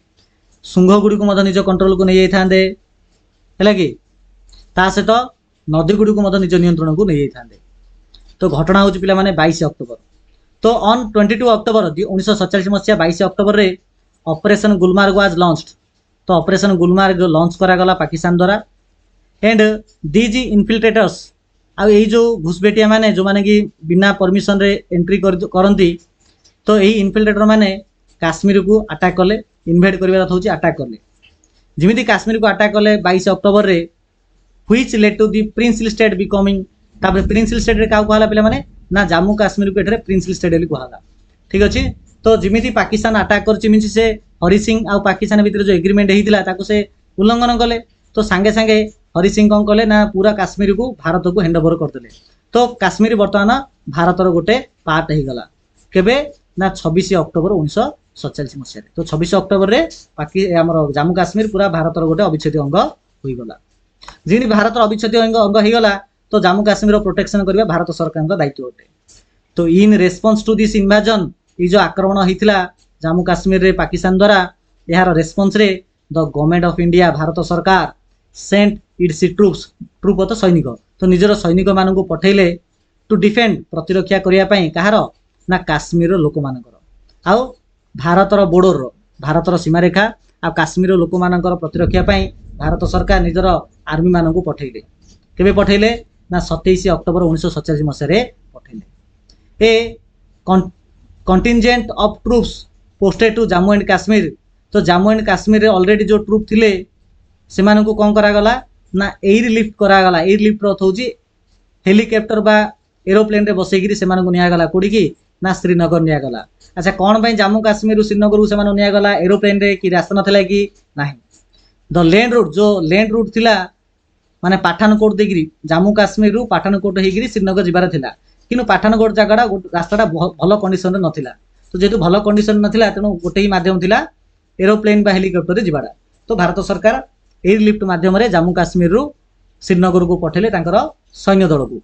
शुंग गुड़ी को मत निज कंट्रोल को नहीं थांदे है कि ता सहित नदी गुड़ी को निज नियंत्रण को नहीं था। तो घटना हूँ पिला माने 22 अक्टोबर। तो ऑन 22 अक्टोबर 1947 मसीहा 22 अक्टोबर रे ऑपरेशन गुलमार्ग वाज लॉन्च्ड। तो ऑपरेशन गुलमार्ग लॉन्च करागला पाकिस्तान द्वारा एंड दीज इनफिल्ट्रेटर्स आ जो घुसबेटिया माने जो माने कि बिना परमिशन रे एंट्री करती तो यही इनफिल्ट्रेटर माने काश्मीर को अटैक कले इन्वेड करवा हूँ अटैक कले जमी काश्मीर को अटैक कले 22 अक्टोबर रे which led to the princely state becoming. तापर प्रिंसिल स्टेट रे का कहला पिला माने ना जम्मू काश्मीर को एठारे प्रिंसिल स्टेट बोली कहला। ठीक अच्छे, तो जमी पाकिस्तान अटैक कर से हरि सिंह आउ पाकिस्तान भितर जो एग्रीमेंट होता ताको से उल्लंघन कले। तो सांगे सांगे हरि सिंह कौन कले ना पूरा काश्मीर को भारत को हैंड ओवर करदे। तो काश्मीर बर्तमान भारतर गोटे पार्ट हो गला केबे ना 26 अक्टोबर 1947 मसीह। तो 26 अक्टोबर रे आमर जम्मू काश्मीर पूरा भारतर गोटे अविच्छेद्य अंग हो गला। जी भारतर अविच्छेद्य अंग हो गला तो जम्मू काश्मीर प्रोटेक्शन करवा भारत सरकार दायित्व अटे। तो इन रेस्पॉन्स टू दिस इन्वाजन ये जो आक्रमण होता जम्मू काश्मीर रे पाकिस्तान द्वारा यार रेस्पॉन्स रे the government of India Bharat सरकार सेंट इट्स ट्रूप तो सैनिक तो निजर सैनिक मान पठेले टू डिफेंड प्रतिरक्षा करने कहार ना काश्मीर लोक मानकर आउ भारतर बोर्डर भारतर सीमारेखा आ काश्मीर लोक मानकर प्रतिरक्षा भारत सरकार निजर आर्मी मान पठेले केबे पठेले ना 27 अक्टोबर 1947 मसीह पठेले a contingent of troops posted to Jammu and Kashmir. तो जम्मू एंड काश्मीर ऑलरेडी जो ट्रूप थिले से मानू कौन करागला ना एयर लिफ्ट करागला। एयर लिफ्ट अर्थ हूँ हेलिकप्टर बा एरोप्लेन रे बसैकरी से निगला कौड़ी ना श्रीनगर निगला। अच्छा कौन पाई जम्मू काश्मीर श्रीनगर से निगला एरोप्लेन रे कि रास्ता नाला कि ना। द लैंड रूट जो लैंड रूट थिला माने पाठानकोट देकरी जम्मू काश्मीर रु पाठानकोट होकर श्रीनगर जबार थिला किंतु पाठानकोट जगह रास्ता भल कंडीशन रे नथिला। तो जेहेतु भल कंडीशन नथिला तेणु गोटे ही माध्यम थिला एरोप्लेन बा हेलिकप्टर रे जिबाड़ा। तो भारत सरकार एयर लिफ्ट माध्यम रे जम्मू काश्मीर रु श्रीनगर को पठेले तांकर सैन्य दल को।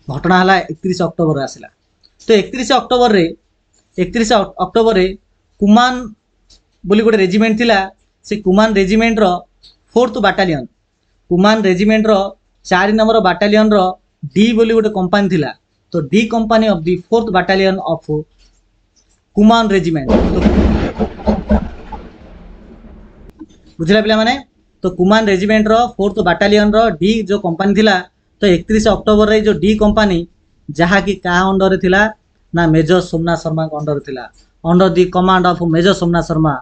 घटना हला 31 अक्टोबर आसिला। तो 31 अक्टोबर रे कुमान बोली गोटे रेजिमेंट थिला। से कुमान रेजिमेंट रो 4th बाटालियन कुमान रेजिमेंट रो 4 नंबर बाटालियन रो डी बोली गोटे कंपनी थिला। तो D company of the 4th battalion of Kuman regiment. बुझला पिला माने। तो कुमान रेजिमेंट रो 4th बाटालियन रो डी जो कंपनी थिला। तो 31 अक्टोबर रे जो डी कंपनी जहा कि का अंडर रे थिला ना मेजर सोमनाथ शर्मा का अंडर थिला। Under the command of major Somnath Sharma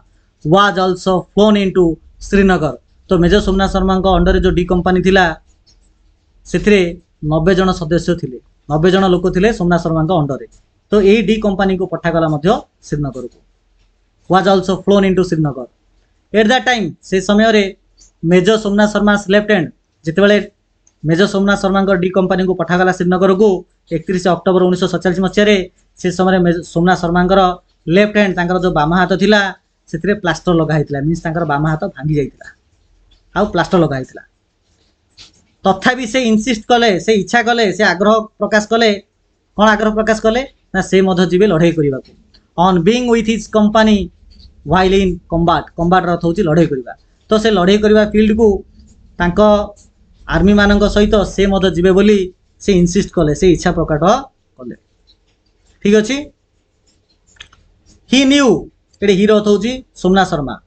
was also flown into Srinagar. तो मेजर सोमनाथ शर्मा का अंडर जो डी कंपनी थिला से 90 जन सदस्य थिले 90 जन लोक थिले सोमनाथ शर्मा का अंडर। तो यही डी कंपनी को पठागला मध्य श्रीनगर को was also flown into Srinagar. At that time से समय रे major Somnath Sharma left hand जितेबाला major Somnath Sharma D company को पठागला श्रीनगर को 31 अक्टोबर 1947 मसीह से समय सोमनाथ शर्मा लेफ्ट हैंड तांकर जो बाम हाथ थिला से प्लास्टर लगाई मीन्स तांकर बाम हाथ भांगी जाइतिला आउ प्लास्टर लगाई। तथापि से इनसिस्ट कले से इच्छा कले से आग्रह प्रकाश कले कौन आग्रह प्रकाश कले ना से जीवे लड़ाई करने को on being with his company while in combat. Combat अर्थ हूँ लड़ाई करवा। तो से लड़ाई करवा फील्ड को तांको आर्मी मानक सहित से जीवे बोली से इनसिस्ट कले से इच्छा प्रकट कले। ठीक अच्छे। ही न्यू ये ही अर्थ हूँ Somnath Sharma.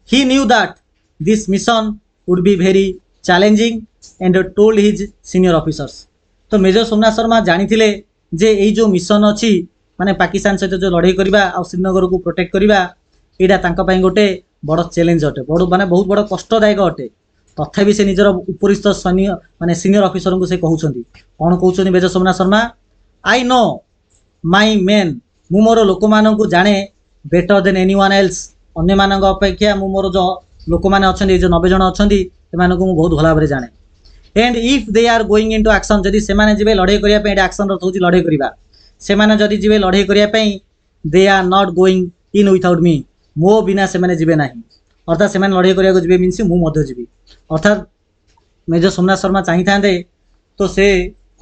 He knew that this mission would be very challenging and told his senior officers. तो मेजर सोमनाथ शर्मा जानी थे जे यही जो मिशन अच्छी माने पाकिस्तान सहित जो लड़ाई करवा आ श्रीनगर को प्रोटेक्ट करवा यहाँ तांका पाई गोटे बड़ चैलेंज अटे बड़ माने बहुत बड़ कष्टदायक अटे। तथापि से निजर उपरिस्थ सैन्य माने सीनियर ऑफिसर को से कहउछंती कौन कहउछंती major Somnath Sharma I know my men मु मोर लोक मानक जाने बेटर देन एनीवन एल्स। अन्य मानक अपेक्षा मु मोर जो लोक माने अछंती जो 90 जन अछंती एमानकु मु बहुत भल भाबरे जाने। And if they are going into action जदि सेमाने जिवे लड़ाई करिया पे एक्शन रथ होची लड़ाई करिवा सेमाने जदि जिवे लड़ाई करिया पे they are not going in without me मो बिना सेमाने जिवे नाही। अर्थात सेमाने लड़ाई करिया को जिवे मीन्स मु मध्य जिवी। अर्थात मेजर सोमनाथ शर्मा चाहि थांदे तो से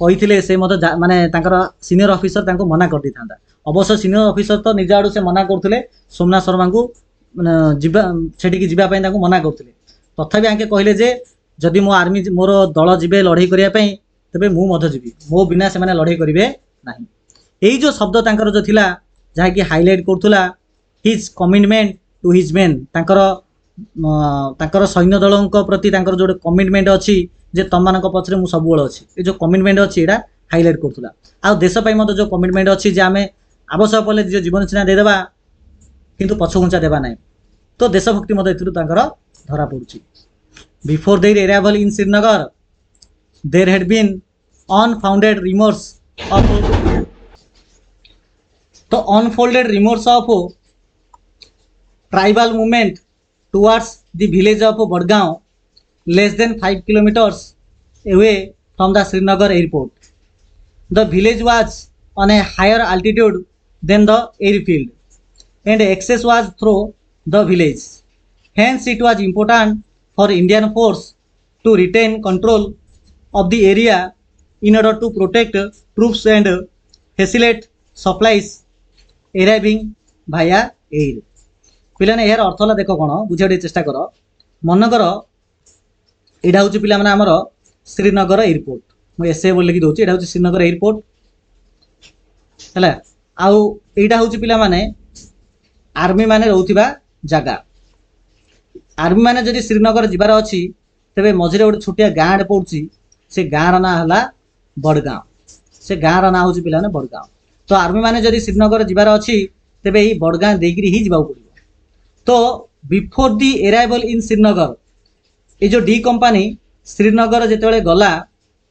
कहिथिले से मते माने तांकर सीनियर ऑफिसर तांको मना कर दी थांदा। अवश्य सीनियर ऑफिसर तो निज आडू से मना करथिले सोमनाथ शर्मा को जिबा सेठी जिबा पई तांको मना करथिले। तथापि आंके कहले जे जदि मो आर्मी मोर दल जीवे लड़ाई करिया पई तबे मु मध्य जीवी मो बिना से माने लड़ाई करिवे नाही। एई जो शब्द तांकर जो थिला जहा कि हाईलाइट करथुला his commitment to his men तांकर सैन्य दलक प्रति तांकर जो कमिटमेंट अच्छी जे तम मानक पछरे मु सब बळ अछि ए जो कमिटमेंट अछि एटा हाईलाइट करथुला। आ देश पई मते जो कमिटमेंट अछि जे आमे आवश्यक पड़े जो जीवन सेना दे देबा किंतु पछघुंचा देबा नाही। तो देशभक्ति मते एथुरु तांकर धरा पड़ुछि। Before their arrival in Srinagar, there had been unfounded rumors of tribal movement towards the village of Badgaon, less than 5 kilometers away from the Srinagar airport. The village was on a higher altitude than the airfield, and access was through the village. Hence, it was important for Indian force to retain control of the area in order to protect troops and facilitate supplies arriving via air. पिलाने यार अर्थला देख कौन बुझे चेष्टा कर मनकर यहाँ हूँ पिला माने आमर श्रीनगर एयरपोर्ट मुझे एसए बोल लिखि दूसरी यहाँ हूँ श्रीनगर एयरपोर्ट है आउ यहाँ हूँ पिला माने आर्मी माने रोथिबा जगह। आर्मी माने जदि श्रीनगर जीवार अच्छी तेरे मझे गोटे छोटिया गाँव पड़ुची से गाँव ना है बड़गाँव। से गाँव ना हूँ पे बड़गाँव। तो आर्मी मैंने जदि श्रीनगर जीवार अच्छी तेज यही बड़गाँ देकर ही जावाक पड़ो। तो बिफोर दी एराइवल इन श्रीनगर ये जो डी कंपानी श्रीनगर जिते गला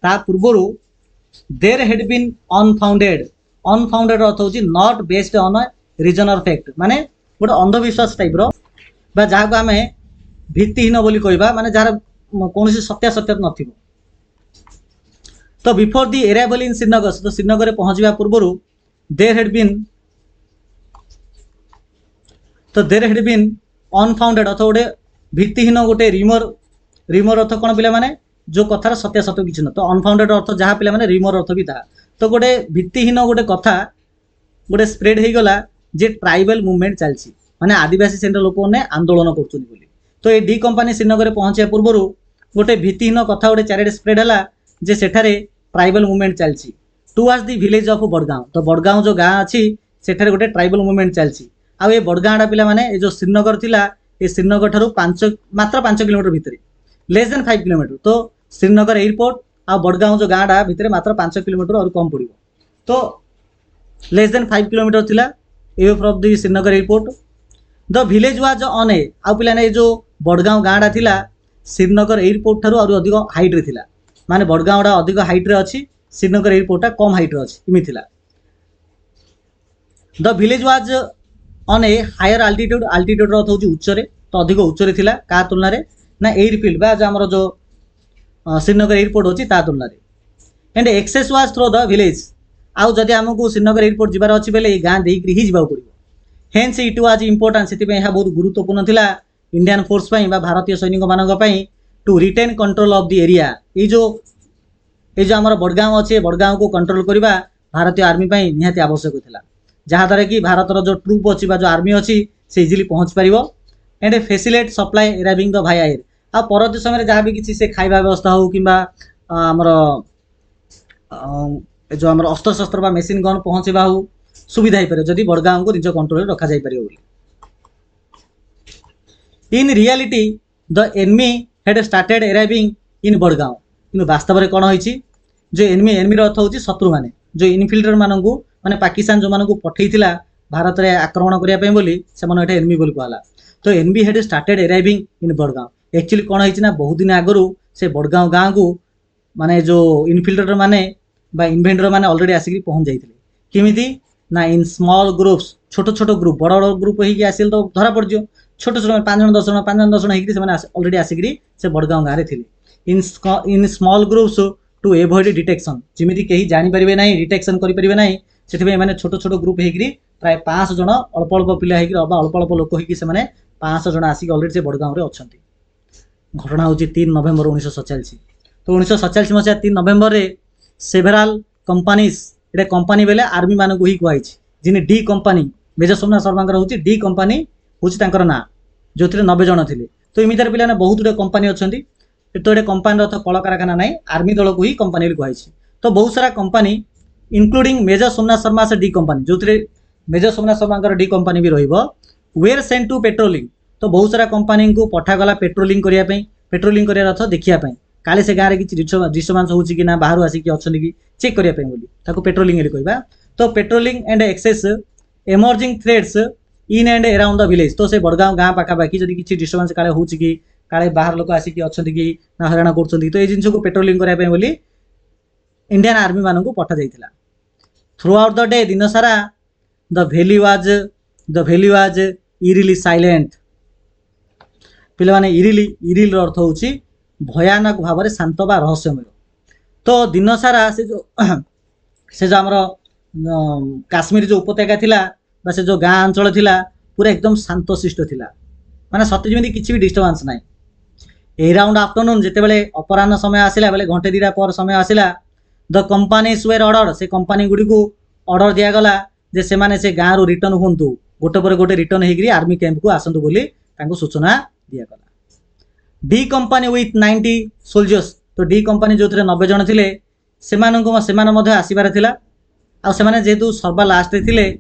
ता पूर्वर देर हेड बीन अनफाउंडेड अर्थ हूँ not based on regional fact माने गोटे अंधविश्वास टाइप जहाँ को आम भित्तिहीन बोली कहबा माने जार कौन सत्यासत्य नथिबो। तो बिफोर दी एराइवल इन श्रीनगर तो श्रीनगर पहुँचवा पूर्वर देर हेड बीन अनफाउंडेड अर्थ गोटे भित्तिहीन गोटे रिमर अर्थ कौन पिला माने जो कथार सत्यासत्य किसी न। तो अनफाउंडेड अर्थ जहाँ पिला माने रिमर अर्थ भी था। तो गोटे भित्तिहीन गोटे कथा गोटे स्प्रेड हो गला जे ट्राइबल मूवमेंट चलती माने आदिवासी श्रेणी लोक मैंने आंदोलन कर। तो ये डी कंपानी श्रीनगर पहुँचा पूर्वर गोटे भित्तिहीन कथा गोटे चारिटे स्प्रेड है जे सेठारे ट्राइबल मूवमेंट चलती towards the village of Badgaon. तो बड़गाँव जो गाँ अच्छी सेठारे गोटे ट्राइबल मूवमेंट चलती आ ये बड़गाँटा पिला माने जो श्रीनगर थिला ये श्रीनगर ठारू मात्र 5 किलोमीटर भितर लेस देन 5 किलोमीटर। तो श्रीनगर एयरपोर्ट आ बड़गाँव जो गाँटा भितर मात्र 5 किलोमीटर और कम पड़ो। तो लेस देन 5 किलोमीटर थिला ए from the Srinagar airport. The village was on a आ पिला ने जो बड़गाँव गाँटा थिला श्रीनगर एयरपोर्ट ठारू और अधिक हाइट रे थिला माने बड़गाँवटा अधिक हाइट रे अच्छी श्रीनगर एयरपोर्टा कम हाइट रे अच्छी इमिति थिला। The village was on a higher altitude अर्थ हूँ उच्चरे तो अधिक उच्चरे थिला का तुलना रे ना एयरफील्ड बा जो आमर जो श्रीनगर एयरपोर्ट अच्छी ता तुलना रे। And access was through the village आउ जदि आमको श्रीनगर एयरपोर्ट जीवार अच्छी बेले गाँ देकर ही जावाक पड़ो। हेन्स इट वाज इम्पोर्टाट से बहुत गुरुत्वपूर्ण थिला इंडियन फोर्स भारतीय सैनिक मानी to retain control of the area. ये जो आमर बड़गाँव अच्छे बड़गाँव को कंट्रोल करवा भारतीय आर्मी निहाती आवश्यक था जहाँद्वारा कि भारतर जो ट्रुप अच्छी जो आर्मी अच्छी से इजिली पहुँच पार and facilitate supply arriving the भाया एयर आ परवर्ती समय जहाँ भी किसी से खाଇବା व्यवस्था हो कि आमर जो आमर अस्त्र शस्त्र मेसीन गन पहुँचवा हो सुविधा हो पारे जदि बड़गाँव को निज कंट्रोल रखा जाई पारे। In reality the enemy had started arriving in Badgaon कि वास्तव में कौन होती जो एनिमी अर्थ हूँ शत्रु मैंने जो इनफिल्ट्रेटर मानू माने पाकिस्तान जो मानू पठेइथिला भारत में आक्रमण करने बोली से एनिमी बोली कहला। तो enemy had started arriving in Badgaon actually कौन होती बहुत दिन आगु से बड़गाँव गाँव को माने जो इनफिल्ट्रेटर माने बा इन्वेंटर माने ऑलरेडी आसिक पहुँच जाते किमिति ना इन स्मॉल ग्रुप्स छोट छोट ग्रुप बड़ बड़ ग्रुप होगी आसिल तो धरा पड़ छोट छोट 5 जन 10 जन 5 जन 10 जन होकर ऑलरेडी आसिक से बड़गाँव गाँव थे in small groups to avoid detection जमी कहीं जानीपर ना डिटेक्शन करें ना से मैंने छोट छोट ग्रुप होकर प्राय 500 जन अल्प अल्प पिला अल्प अल्प लोक होकर 500 जन आसिक ऑलरेडी से बड़गाँव में अच्छा। घटना हूँ 3 नवेम्बर 1947। तो 1947 मसीहा 3 नवेम्बर में सेवेराल कंपानीज ये कंपानी बेले आर्मी मान को ही कहुई जिन D company major Somnath Sharma हूँ डी कंपानी हूँ ना जो 90 जन थे। तो इमितार पिला बहुत गुटे कंपानी अच्छा तो ये कंपानी अर्थ कल कारखाना ना आर्मी दल को ही कंपानी कहुई। तो बहुत सारा company including major Somnath Sharma से डी कंपानी जो major Somnath Sharma D company भी वेयर सेंट टू पेट्रोलिंग। तो बहुत सारा कंपानी को पठागला पेट्रोलिंग करने अर्थ देखापी काले से गाँव में किसी डिस्टर्बांस होची कि ना बाहर आसिक अच्छा कि चेक करने बोली पेट्रोलिंग कहवा। तो patrolling and assess emerging threats in and around the village. तो से बड़गाँव गाँ पाखापाखि जब किसी डिस्टर्बांस काले हो काले बाहर लोक आसिक अच्छा कि ना हराण कर तो ये जिन को पेट्रोलिंग करने बोली इंडियन आर्मी मान को पठा जाइथिला। थ्रू आउट द डे दिन सारा द वैली वाज इरिली साइलेंट। पिला माने इरिल अर्थ हूँ भयानक भाव में शांत बा रहस्यमय। तो दिन सारा से जो आमर काश्मीर जो उपत्यका थिला बा से जो गाँ अंचल थिला पूरा एकदम शांत शिष्ट थिला माने सत्य जमी किसी भी डिस्टर्बांस ना। एराउंड आफ्टरनून जितेबाला अपराह्न समय आसला बेले घंटे 2टा पर समय आसला द कंपानीज वेर ऑर्डर से कंपानी गुड़ी को ऑर्डर दिगला जे से माने से गाँव रिटर्न हूँ गोटे पर गोटे रिटर्न होकर आर्मी कैंप को आसतु बोली सूचना दिगला। D company with 90 soldiers. तो डी कंपानी जो 90 जन थे से आसबार जेहेतु सर्वा लास्ट थे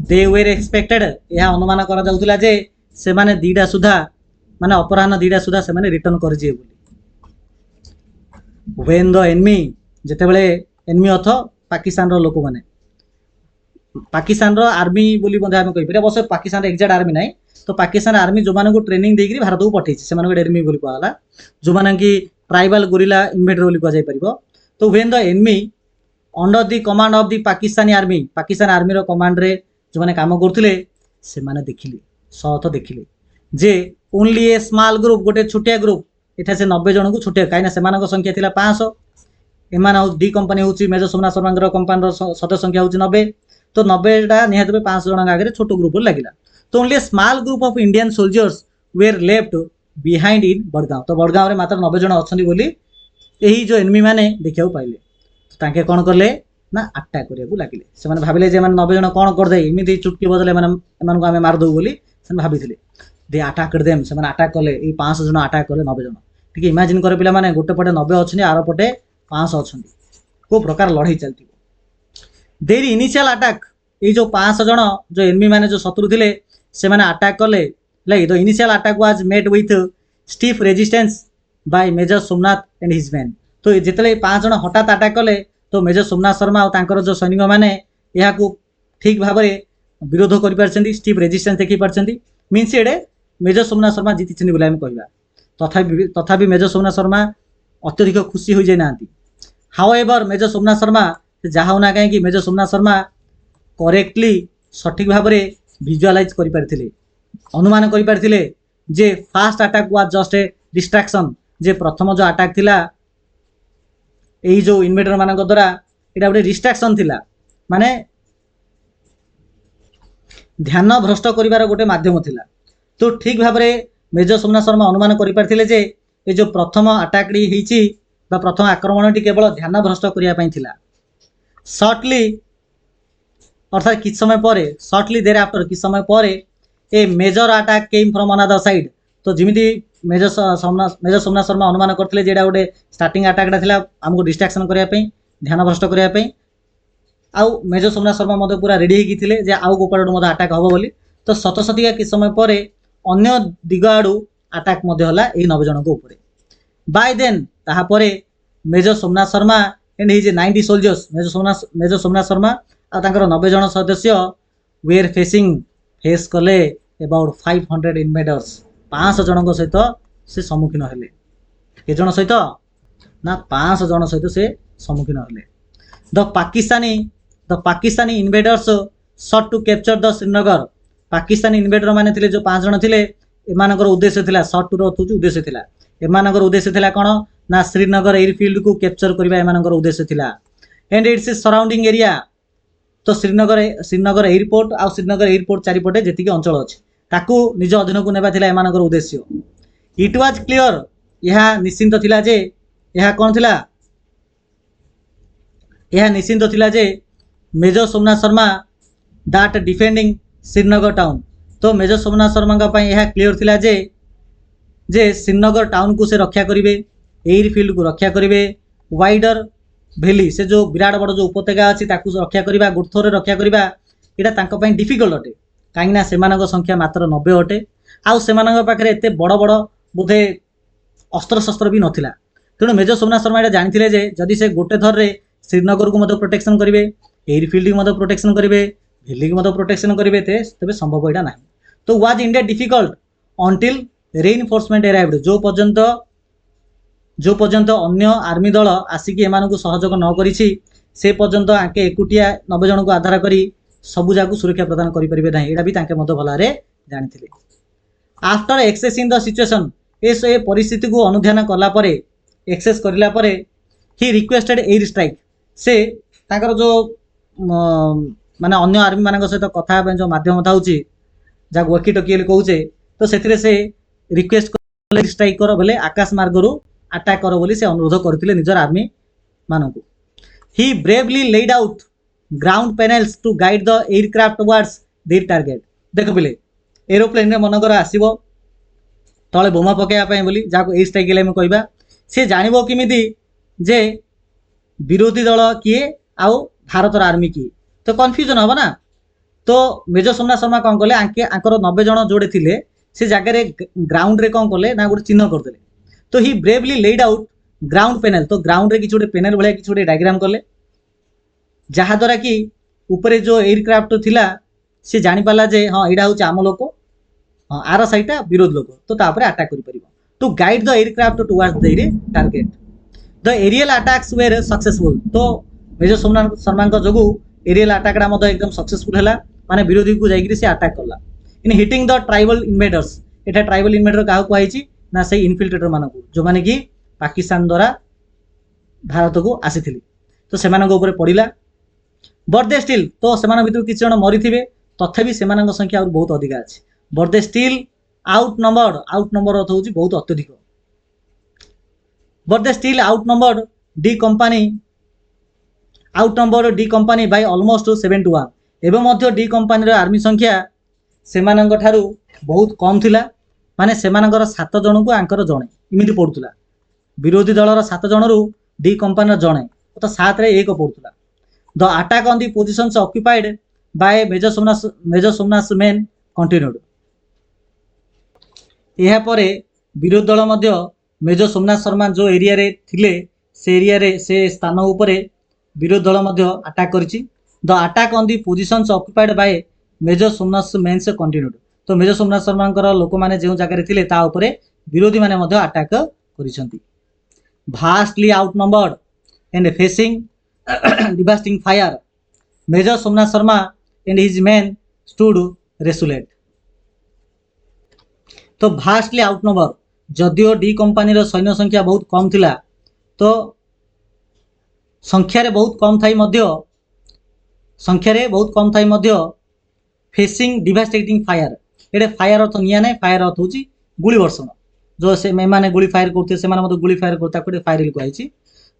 दे वेर एक्सपेक्टेड यह अनुमान करा जे से 2टा सुधा माने अपराह्न 2टा सुधा से रिटर्न करें बोली। व्हेन द एनिमी जितेबाला एनिमी अर्थ पाकिस्तान लोक मैंने पाकिस्तान आर्मी बोली आम कहीपर अवश्य पाकिस्तान एक्जाक्ट आर्मी ना तो पाकिस्तान आर्मी जो मानक ट्रेनिंग देकर भारत को पठे से एनिमी बोली कहला जो माना कि ट्राइबल गोरिल्ला इन्वेडर बोली कह तो when the enemy under the command of the Pakistani army Pakistan army command रे जो मैंने काम करते से माने देखिले सत देखिले जे ओनली ए स्मॉल ग्रुप गोटे छोटिया ग्रुप इतना से 90 जन को छोटिया कहीं से संख्या थी 500 एमान डी कंपनी हूँ मेजर सोमनाथ शर्मा कंपानी सदस्य संख्या हूँ 90 तो 90टा निहत 500 जन आगे छोट ग्रुप लगे तो only small group of Indian soldiers were left behind in Badgam तो बड़गांव में मात्र 90 जन अच्छा बोली यही जो एनिमी मैंने देखा पाइले ताके कौन कले ना अटैक करने लगे से भाविले 90 जन कौन करदे इमती चुटकी बदले आम मारदे बोली से भाभी दे अटैक देम से अटैक कले 500 जन अटैक कले 90 जन ठीक इमेजिन कर पिला माने गोटे पटे 90 अच्छे आर पटे 500 अच्छा को प्रकार लड़ाई चलती देरी इनिशियल अटैक ये जो 500 जन जो एनिमी माने जो शत्रु थे से माने अटैक कले like the initial attack was made with stiff resistance by major Somnath and his men तो जिते 5 जन हठात अटैक कले तो मेजर सोमनाथ शर्मा और जो सैनिक मैंने यहाँ ठीक भाव में विरोध कर स्टीफ रेजिस्टेंस देखी पार्टी मीनस ये मेजर सोमनाथ शर्मा जीति बोले आम कह तथापि मेजर सोमनाथ शर्मा अत्यधिक खुशी हो जाना however major Somnath Sharma जहाँ होना कहीं मेजर सोमनाथ शर्मा करेक्टली सठिक भाव में भिजुआलाइज कर अनुमान कर जे first attack was just a distraction जे प्रथम जो अटैक थिला यही जो इन्वेडर मान द्वारा यहाँ गोटे डिस्ट्रैक्शन थिला माने ध्यान भ्रष्ट कर गोटे मध्यम थिला तो ठीक भाव में मेजर सोमनाथ शर्मा अनुमान कर ये जो प्रथम अटैकटी होती प्रथम आक्रमणटी केवल ध्यान भ्रष्ट करने सर्टली अर्थात कि समय पर सर्टली देर आफ्टर कि समय पर a major attack came from another side तो जमी मेजर सोमनाथ शर्मा अनुमान करते जेटा गोटे स्टार्टिंग अटैकटा थिला आमको डिस्ट्रैक्शन करने ध्यान भ्रष्ट करने आउ मेजर सोमनाथ शर्मा पूरा रेडी होते आउ गोपाल अटैक हम बोली तो सतसतिका कि समय पर अन्य दिग आड़ू अटैक यही 90 जन ऊपर बाय देन ताहापर major Somnath Sharma and his 90 soldiers major Somnath Sharma और 90 जन सदस्य वेयर फेस कले अबाउट 500 इन्वेडर्स 500 जन सहित से सम्मुखीन हेले के जन सहित ना 500 जन सहित से सम्मुखीन हेले the Pakistani invaders sought to capture the Srinagar Pakistani invader माने थिले जो 5 जन थिले एमानकर उद्देश्य थिला शॉट टू रथु उद्देश्य थिला एमानकर उद्देश्य थिला कोन ना श्रीनगर एयरफील्ड को कैप्चर करबा एमानकर उद्देश्य थिला एंड इट्स सराउंडिंग एरिया तो श्रीनगर एयरपोर्ट आ श्रीनगर एयरपोर्ट चारिपटे जेतिक अंचल अच्छे ताकू निज अधीन को नेबा थिला एमानकर उद्देश्य इट वाज क्लियर यह निश्चिंत थिला जे यह कोन थिला यह निश्चिंत थिला जे major Somnath Sharma that defending Srinagar town तो मेजर सोमनाथ शर्मा यह क्लियर थिला जे श्रीनगर टाउन को से रक्षा करेंगे एयरफील्ड को रक्षा करेंगे वाइडर भैली से जो विराट बड़ जो उपत्यका अच्छी रक्षा करवा गुर्थोर रक्षा करवा यहाँ डिफिकल्ट अटे कहीं से संख्या मात्र 90 अटे आउ से पाखे एत बड़ बड़ बोधे अस्त्र शस्त्र भी नाला तेणु मेजर सोमनाथ शर्मा यहाँ जानी जदि से गोटे थर रे श्रीनगर को प्रोटेक्शन करेंगे एयरफील्ड को प्रोटेक्शन करेंगे भैली को प्रोटेक्शन करेंगे तेज संभव यहाँ ना तो was India difficult until reinforcement arrived जो पर्यंत अन्य आर्मी दल आसिक एम सहयोग न करी से पर्यंत आके एकुटिया 90 जन को आधार करी सबू जाक सुरक्षा प्रदान करेंगे ना यहाँ भी भल भाव जानी आफ्टर एक्सेसिंग द सिचुएसन ए परिस्थिति को अनुध्यान कलापर एक्सेस करापर ही रिक्वेस्टेड एयर स्ट्राइक से जो माने अन्य आर्मी मान सहित कथा जो माध्यम था जहाँ वकी टकी कहे तो से रिक्वेस्ट स्ट्राइक कर बोले आकाश मार्ग अटैक कर बोली से अनुरोध करते निजर आर्मी मानक he bravely laid out ground panels to guide the aircraft towards their target देख बोले एरोप्लेन मनकर आसब तले बोमा पकड़ापी बोली जहाँ एयर स्ट्राइक में कहवा सी जान किमिति जे विरोधी दल किए आउ भारतर आर्मी किए तो कन्फ्यूजन हम ना तो मेजर सोमनाथ शर्मा कौन कले आंकर 90 जन जोड़े थिले से जगह ग्राउंड रे कौन कले ना गोटे चिन्ह करदे तो he bravely laid out ground panel तो ग्राउंड रे किसी गोटे पैनल भाया किसी गोटे डायग्राम कले जहाँद्वारा कि उपरे जो एयरक्राफ्ट थिला सी जानीपाला जे हाँ यहाँ हूँ आम लोक हाँ आर साइडटा विरोध लोक तो तापर अटैक कर to guide the aircraft towards the target the aerial attacks were successful तो मेजर सोमनाथ शर्मा जो एरियल अटैकटा एकदम सक्सेसफुल है माने विरोधी को जाकर से अटैक कला इन hitting the tribal इनवेडर्स Etah tribal invader क्या कहुई ना से इनफिल्ट्रेटर मान जो मैंने कि पाकिस्तान द्वारा भारत को आसी तो से पड़ा बट दे स्टिल तो से भर किसी जन मरी थे तथापि से संख्या और बहुत अधिका अच्छे but they still outnumber अर्थ हूँ बहुत अत्यधिक but they still outnumber D company by almost 7 to 1 एवं डी कंपानी आर्मी संख्या से बहुत कम थिला माने से 7 जन को आंकर जड़े इमिति पड़ूला विरोधी दलर 7 जन रु डी कंपानी जड़े तो 7 रे 1 पड़ूला the attack on the positions occupied by major Somnath men continued यह परे विरोधी दल मध्य मेजर सोमनाथ शर्मा जो एरिया रे थिले से एरिया रे से स्थान उपरे विरोधी दल मध्य अटैक करिछि the attack on the positions occupied by major Somnath men's continued तो मेजर सोमनाथ शर्मा लोक मैंने जो जगह थिले ता उपरे विरोधी माने मध्य अटैक करिसंती vastly outnumbered and facing devastating fire major Somnath Sharma and his men stood resolute तो भास्टली आउट नंबर जदिओ डी कंपानी सैन्य संख्या बहुत कम थिला तो संख्यारे बहुत कम थाई मध्य फेसिंग डिवास्टेटिंग फायर एटे फायर अर्थ निया ना फायर अर्थ हूँ गुली वर्षण जो से मैंने गुली फायर करते से गुली फायर करते फायर कहुई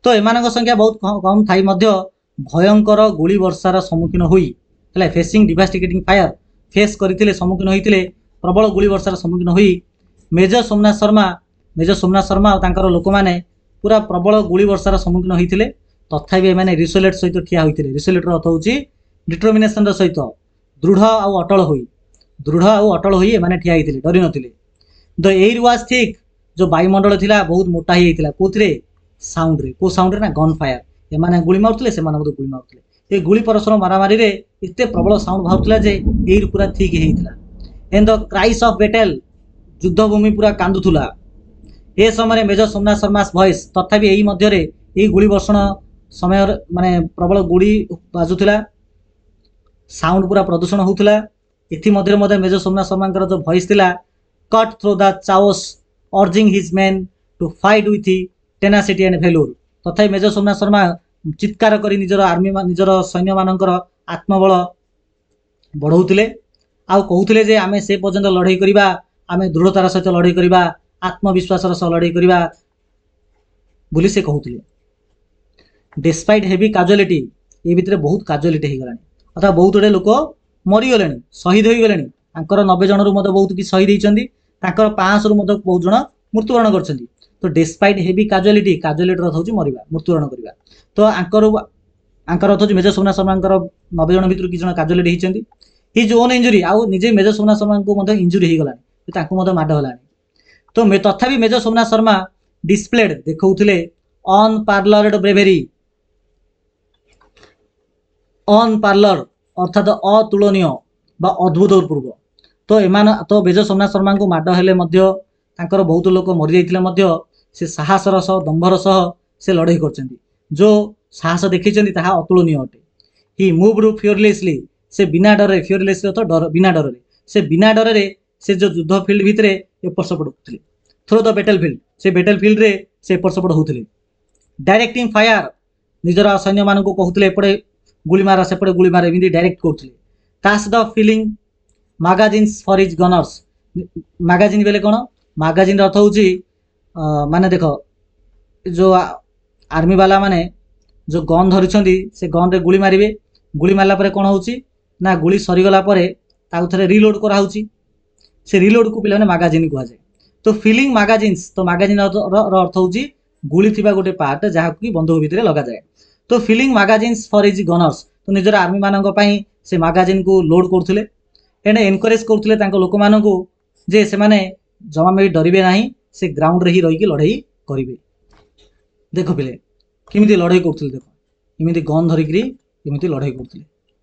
तो एम संख्या बहुत कम थाई मध्य भयंकर गुली वर्षार सम्मुखीन हुई फेसिंग डिवास्टेटिंग फायर फेस करते सम्मुखीन होते प्रबल गुली वर्षार सम्मुखीन हुई मेजर सोमनाथ शर्मा और लोक मैंने पूरा प्रबल गुली वर्षार सम्मुखीन होते तथापि एमाने रिसोलेट सहित ठिया होते रिसोलेटर अर्थ हूँ डिटरमिनेशन सहित दृढ़ आउ अटल हुई एमाने ठिया होते डरी नथिले द एयर वाज थिक जो वायुमंडल थिला बहुत मोटा ही होता कौन साउंड रे ना गन फायर एमाने गुली मारुले से गुली मारुले ये गुली परस्पर मारामारी रे इतने प्रबल साउंड बाहर जे एयर पूरा थिक होता and the cries of battle युद्धभूमि पूरा कांदुला ए समय मेजर सोमनाथ शर्मा वॉइस तथापि यही मध्य यही गुली वर्षण समय माने प्रबल गुड़ी बाजुला साउंड पूरा प्रदूषण होता इतिमध्य मेजर सोमनाथ शर्मा जो वॉइस थिला cut through the chaos urging his men to fight with tenacity and valour तथापि मेजर सोमनाथ शर्मा चित्कार करी निजर आर्मी निजर सैन्य मानकर आत्मबल बढ़ाऊले आउ कहते जे आमे से पर्यंत लड़ाई करवा आमे दृढ़तार सहित लड़ाई करवा आत्मविश्वास सह लड़ाई करवा बोली से कहते डिस्पाइट हेवी काजुआलिटी ये भितर बहुत काजुआलिटी हो गलानी अर्थात बहुत गुड़े लोक मरीगले शहीद हो गले 90 जन रु बहुत किसी शहीद होती 500 रु बहुत जन मृत्युवरण कर तो डिस्पाइट हेवी काजुआलिटी अर्थ हूँ मरवा मृत्युवरण करवा तो आंकर अर्थ हूँ मेजर सोमनाथ शर्मा 90 जन भितर किसी जन काजुआलिटी होती हिज ओन इंजुरी आउ निजे मेजर सोमनाथ शर्मा को इंजुरी हो गलानी माड़ है तो तथापि मेजर सोमनाथ शर्मा डिस्प्लेड देखते अनपार्लर्ड ब्रेवेरी अनपार्लर अर्थात अतुलनीय बा अद्भुतपूर्व तो एमान तो मेजर सोमनाथ शर्मा को माड़ हेले बहुत लोक मरी जाते से साहसर सह दंभर सह से लड़ाई कर जो साहस देखी अतुलनीय अटे ही मूव्ड फियरलेसली से बिना डर फियरलेसली तो डर बिना डर से बिना डर से जो युद्ध फिल्ड भितर एपट सेपट होते थ्रो द बैटलफिल्ड से बैटलफिल्ड रे से एपट सेपट होते डायरेक्टिंग फायर निजर सैन्य मान कहते एपटे गुली मार सेपटे गुली मार एमती डायरेक्ट करते कास्ट the filling magazines for his gunners magazine बेले कौन मैगजीन अर्थ हूँ माने देख जो आर्मी वाला माने जो गन धरी से गन रे गुली मारे गुली मारला परे कौन होची ना गुली सरीगला थे रिलोड कराऊँच से रिलोड को पे मैगजीन कहुए तो फिलिंग मैगजीन्स तो मैगजीन अर्थ हूँ गुली थी गोटे पार्ट जहाँ कि बंदूक भितर लगा जाए तो filling magazines for his gunners तो निजर आर्मी मानक से मैगजीन को लोड करते एंड एनकरेज करते लोक मान जे से माने जमा भी डरवे ना से ग्राउंड रे ही रही लड़ाई करेंगे देख पिले किमिति लड़ाई करते देख इमिति गन धरिकी एमती लड़ाई करते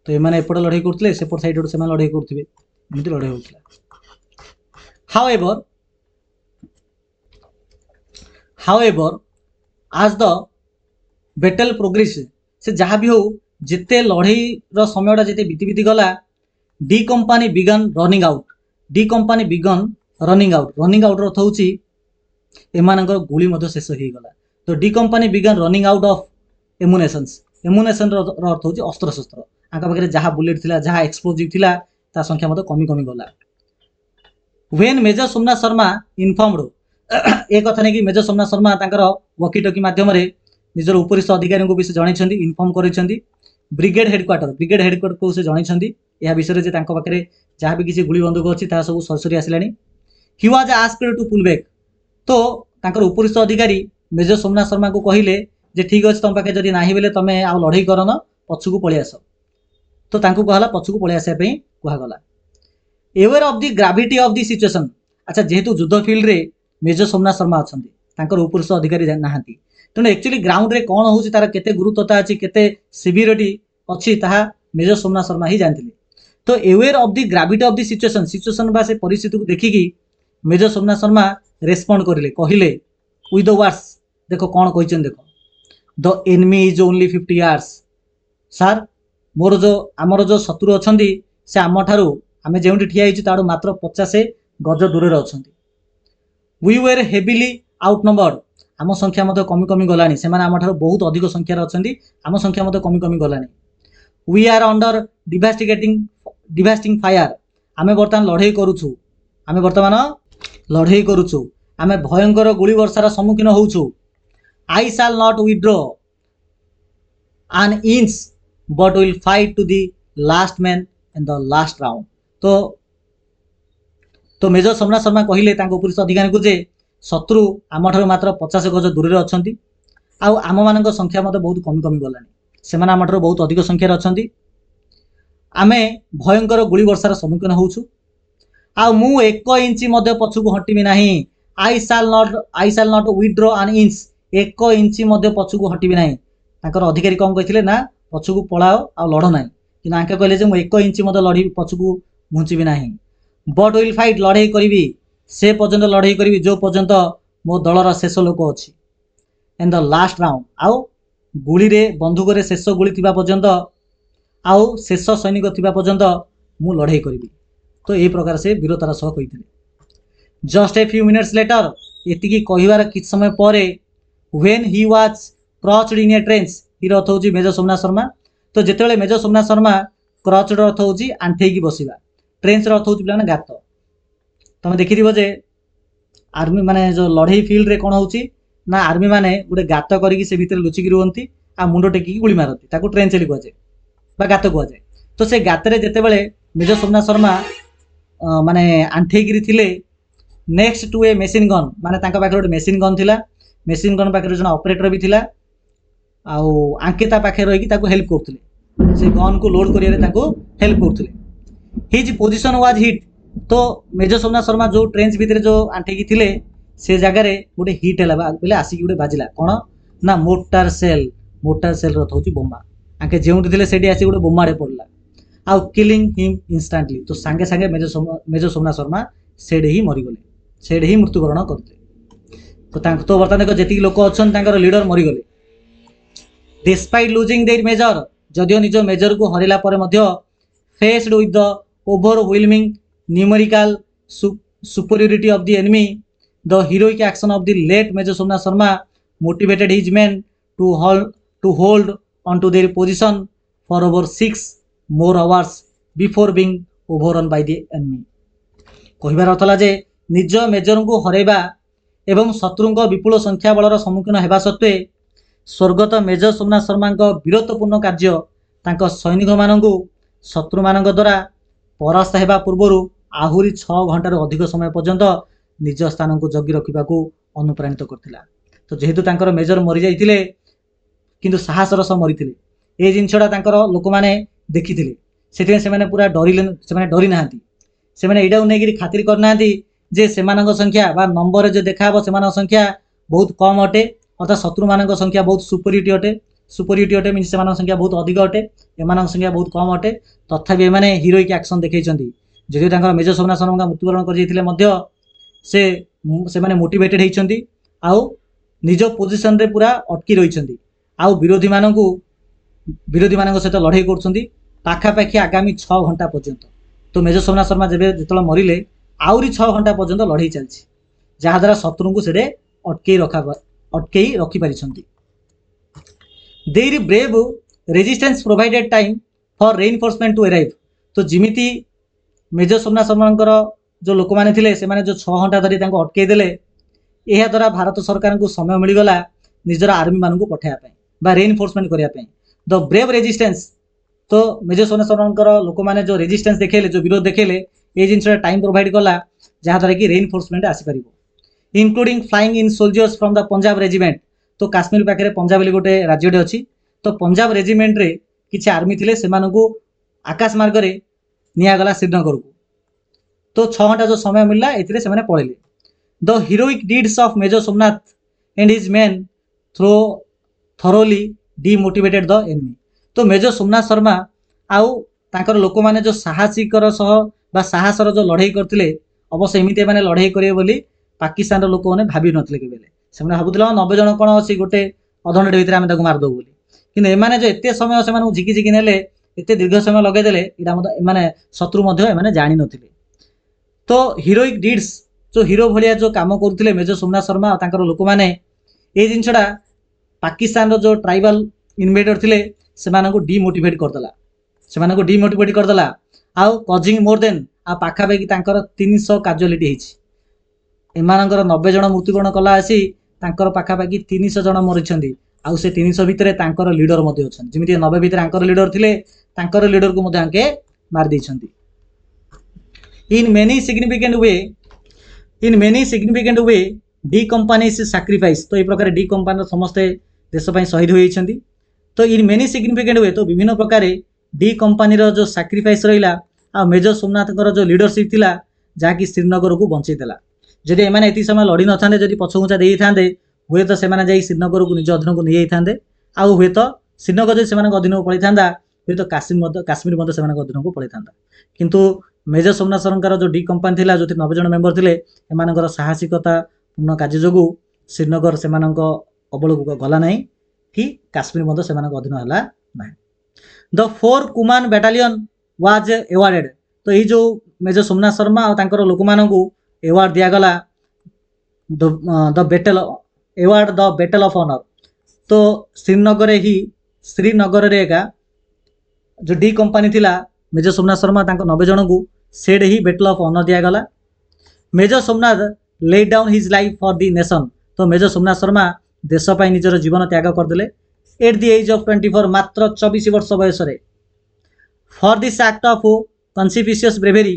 तो एमाने एपट लड़ाई करते सेपट साइड से लड़ाई करुवे एमती लड़ाई होता हाउएवर आज द बेटल प्रोग्रेस से जहाँ भी हो जिते लड़ाई समयटा जिते बीती बीती गला D company began running out running out अर्थ हूँ एमानकर गुली शेष हो गला तो D company began running out of ammunition अर्थ हूँ अस्त्र शस्त्र आंका पाखे जहाँ बुलेट थिला जहाँ एक्सप्लोजिव थिला ता संख्या मत कमी कमी गला व्हेन मेजर सोमनाथ शर्मा इनफर्मड एक कथा नहीं कि मेजर सोमनाथ शर्मा तांकर वॉकी टॉकी माध्यम निजर उपरिस्थ अधिकारी को विषय जनइछन्ती इनफॉर्म करिछन्ती ब्रिगेड हेडक्वार्टर को से जनइछन्ती या विषय जे तांको पाखरे जहाँ भी किसी गुली बंदूक अच्छी ता सब सरसरी आसिलानी he was asked to pull back तो तांकर उपरिस्थ अधिकारी मेजर सोमनाथ शर्मा को कहिले जे ठीक अछि तुम पाखे जदि नाही बेले तमे आ लड़ाई करन पछकु पळि आस तो तांको कहला पछकु पळि आसे पई कुहा गला aware of the gravity of the situation अच्छा जेहेतु युद्ध फील्ड रे मेजर सोमनाथ शर्मा अच्छा तांकर उपरिस्थ अधिकारी नाहांती तेणु एक्चुअली ग्राउंड रे कौन होउछि तार केते गुरुत्वता अछि केते सिवियरिटी अछि ताहा मेजर सोमनाथ शर्मा ही जानथिले तो aware of the gravity of the situation बा से परिस्थिति को देखिकी मेजर सोमनाथ शर्मा रेस्पोंड करिले कहिले विथ द वर्ड्स देखो कौन कहिछन देखो the enemy is only 50 yards sir मोर जो आमर जो शत्रु अछंती से आम ठारू आमे जेउंटी ठिया हिचु ताडू मात्र 50 गज दूर रे अछंती वी वेर हेविली आउटनंबर्ड आम संख्या मत कमी कमी गलानी से आम ठारू बहुत अधिक संख्यार अछंती आम संख्या मत कमी कमी गलानी we are under devastating fire आमे वर्तमान लड़ाई करुछु आमे भयंकर गुली वर्षार सम्मुखीन होउछु I shall not withdraw an inch but will fight to the last man in the last round तो मेजर सोमनाथ शर्मा कहिले तांको पुलिस अधिकारी को जे शत्रु आम ठारू मात्र 50 गज दूर रे अछंती आम मानक संख्या मत बहुत कमी कमी गलानी सेमाने आम ठारू बहुत अधिक संख्यार अछंती आमे भयंकर गुली वर्षार सम्मुखीन होउछु मु 1 इंच मध्य पछकु हटिबी नाही I shall not withdraw an inch 1 inch मध्य पछकु हटिबी नाही तांकर अधिकारी कौन कहते ना पछकु पलाओ आ लड़ ना कि आंके कहले जे मु 1 इंच मध्य लड़ी पछकु घुंचबी नाही बट विल फाइट लड़ाई करी से पर्यंत लड़ाई करी जो पर्यंत मो दलर शेष लोक अच्छी इन द लास्ट राउंड आउ गुली रे बंदूक रे शेष गुली थिबा पर्यंत आउ शेष सैनिक थिबा पर्यंत मु लड़ाई करी तो ये प्रकार से वीरतार सह कहिथिले just a few minutes later एतिकी कहिवार किछ समय परे when he was crouched in a trench ही अर्थ होची मेजर सोमनाथ शर्मा तो जेतेबेले मेजर सोमनाथ शर्मा क्रॉच्ड अर्थ होची आंठेकी बसिबा ट्रेंच अर्थ होची पिलाने गात तुम देखिथिबो जे आर्मी माने जो लड़ाई फील्ड रे कोन होची ना आर्मी माने गोटे गात करिकी से भितर लुचिकी रुहंती आ मुंडो टेकी गुली मारती ताको ट्रेंच लिखा जाए बा गात कुआ जाए तो से गात रे जेतेबेले मेजर सोमनाथ शर्मा माने आंठेकी थिले next to a machine gun माने तांका पाखे गोटे मेसिन गन थिला मेसिन गन पाखे जन ऑपरेटर भी थिला आउ आंके ता पाखे रही ताको हेल्प करथले से गन को लोड करिया रे ताको हेल्प करथले हिज पोजीशन वाज हिट तो मेजर सोमनाथ शर्मा जो ट्रेंच भितर जो आंठेकी थिले से जगह रे गोटे हिट हला बेले आसिकी गोटे बाजिला कोन ना मोटार सेल रथ होची बोमा आंके जेउंटी थिले सेडी आसी गोटे बोमाडे पड़ला आउ किलिंग हिम इंस्टेंटली तो सांगे सांगे मेजर सोमनाथ शर्मा सेडे ही मरी गले सेडे ही मृत्युवरण करते तो बर्तमान देखो जेतिक लोक अच्छन तांकर लीडर मरी गले डिस्पाइट लूजिंग देयर मेजर जदियो निज मेजर को हरिला परे मध्य faced with the overwhelming numerical superiority of the enemy the heroic action of the late major Somnath Sharma motivated his men to hold on to their position for over 6 more hours before being overrun by the enemy कहिबार अर्थला जे निज major को हरेबा एवं शत्रुंक विपुल संख्या blur सम्मुखीन हेबा सत्वे स्वर्गत major Somnath Sharma वीरत्वपूर्ण कार्य तांको सैनिक मानंकु शत्रु मानक द्वारा परास्त हेबा पूर्व आहुरी 6 घंटार अधिक समय पर्यंत निज स्थान को जगी रखा अनुप्राणित करथिला तो जेहेतु तांकर मेजर मरी जाइथिले किंतु साहसर सह मरीथिले ए जिनछडा तांकर लोक माने देखिथिले सेति से माने पूरा डरिले से माने डरी नाहांती से माने एडा नेगिरी खातिर करनाहांती जे सेमानक संख्या बा नंबर जो देखाबो सेमानक संख्या बहुत कम अटे अर्थात शत्रु मानक संख्या बहुत सुपरिटी अटे सुपरियोरिटी अटे मीन से संख्या बहुत अधिक अटे एम संख्या बहुत कम अटे तथापि एमाने हिरोइक एक्शन देखते जदिव मेजर सोमनाथ शर्मा मृत्युवरण कर मोटिवेटेड होती आउ निज पोजिशन रे पूरा अटकी रही आउ विरोधी मान सहित लड़ाई करापाखि आगामी 6 घंटा पर्यंत तो मेजर सोमनाथ शर्मा जब जो मरिले आहरी 6 घंटा पर्यंत लड़ाई चलती जहाद्वारा शत्रु को से अटकई रखिपारी their brave resistance provided time for reinforcement to arrive तो जिमिति मेजर सोमनाथ शर्मा जो लोक मैंने थे से जो 6 घंटा धरी अटकई देले यह द्वारा भारत सरकार को समय मिलगला निजर आर्मी मान को पठाइबा रेइनफोर्समेंट करने द ब्रेव रेजिस्टेंस तो मेजर सोमनाथ शर्मा लोक मैंने जो रेजिस्टेंस देखेले जो विरोध देखेले ये जिन टाइम प्रोवाइड कला जहाद्वारा कि रेइनफोर्समेंट आसीपर including flying in soldiers from the Punjab regiment तो काश्मीर पाखे पंजाब बोली गोटे राज्य अच्छी तो पंजाब रेजिमेंट रे किसी आर्मी थे से आकाश मार्ग में निगला श्रीनगर को तो 6 घंटा जो समय मिलला ए पड़े the heroic deeds of major Somnath and his men thoroughly demotivated the enemy तो मेजर सोमनाथ शर्मा आउ तांकर लोक मैंने जो साहसिकर साहसर जो लड़ाई करते अवश्य एमती मैंने लड़ाई करेंगे बोली पाकिस्तान लोक मैंने भावी नथिले केबे से भावुला 90 जन कौन अच्छी गोटे अधघंटे भितर आम मारिदेव बोली कि एमाने जो एत समय से झिकी झिकी नेले एत दीर्घ समय लगेदेले यहाँ शत्रु जानी नथिले तो हिरोइक डिड्स जो हिरो भाया जो कम करुले मेजर सोमनाथ शर्मा और लोक मैंने ये जिनसा पाकिस्तान जो ट्राइबल इन्वेडर थे से डिमोटिवेट करदेला से डिमोटिवेट करदेला आउ कजिंग मोर देन आ पाखापाखि 300 कैजुअलिटी एमानकर 90 जन मृत्युवरण कला आसी पाखापाखि 300 जन मरी आउ से 300 भितर तांकर लीडर अच्छा जमी 90 भितर आंकर लीडर थिले तांकर लीडर को आंके मार देइछंती in many significant way D company sacrifice तो ये प्रकार डी कंपनी समस्ते देशपाई शहीद होती तो इन मेनी सिग्निफिकेंट वे तो विभिन्न प्रकार डी कंपनी जो सैक्रिफाइस रहा आ मेजर सोमनाथ जो लीडरशिप थिला जहाँकि श्रीनगर को बंचईदेला जदि एमाने एति समय लड़ी न था जदि पछघुंचा दे था हुए तो से श्रीनगर को निज अधीन को नहीं था आउ हुए तो श्रीनगर जब से अधीन को पड़ता हुए तो काश्मीर अधीन को पड़ता किंतु मेजर सोमनाथ शर्मा जो डी कंपनी थी जो 90 जन मेम्बर थे एम साहसिकता पूर्ण कार्य जो श्रीनगर से अबल को गला ना कि काश्मीर से अधीन है ना the 4 Kumaon battalion was awarded तो ये जो मेजर सोमनाथ शर्मा और लोक मान एवार्ड दिगला द बैटल ऑफ ऑनर तो श्रीनगर रे एका जो डी कंपनी थिला मेजर सोमनाथ शर्मा 90 जन को said he battle of honour दिगला major Somnath lay down his life for the nation तो मेजर सोमनाथ शर्मा देशपाई निजर जीवन त्याग करदे एट द एज ऑफ 24 मात्र 24 वर्ष बयस फॉर दिस एक्ट ऑफ कन्सिपिशियस ब्रेवेरी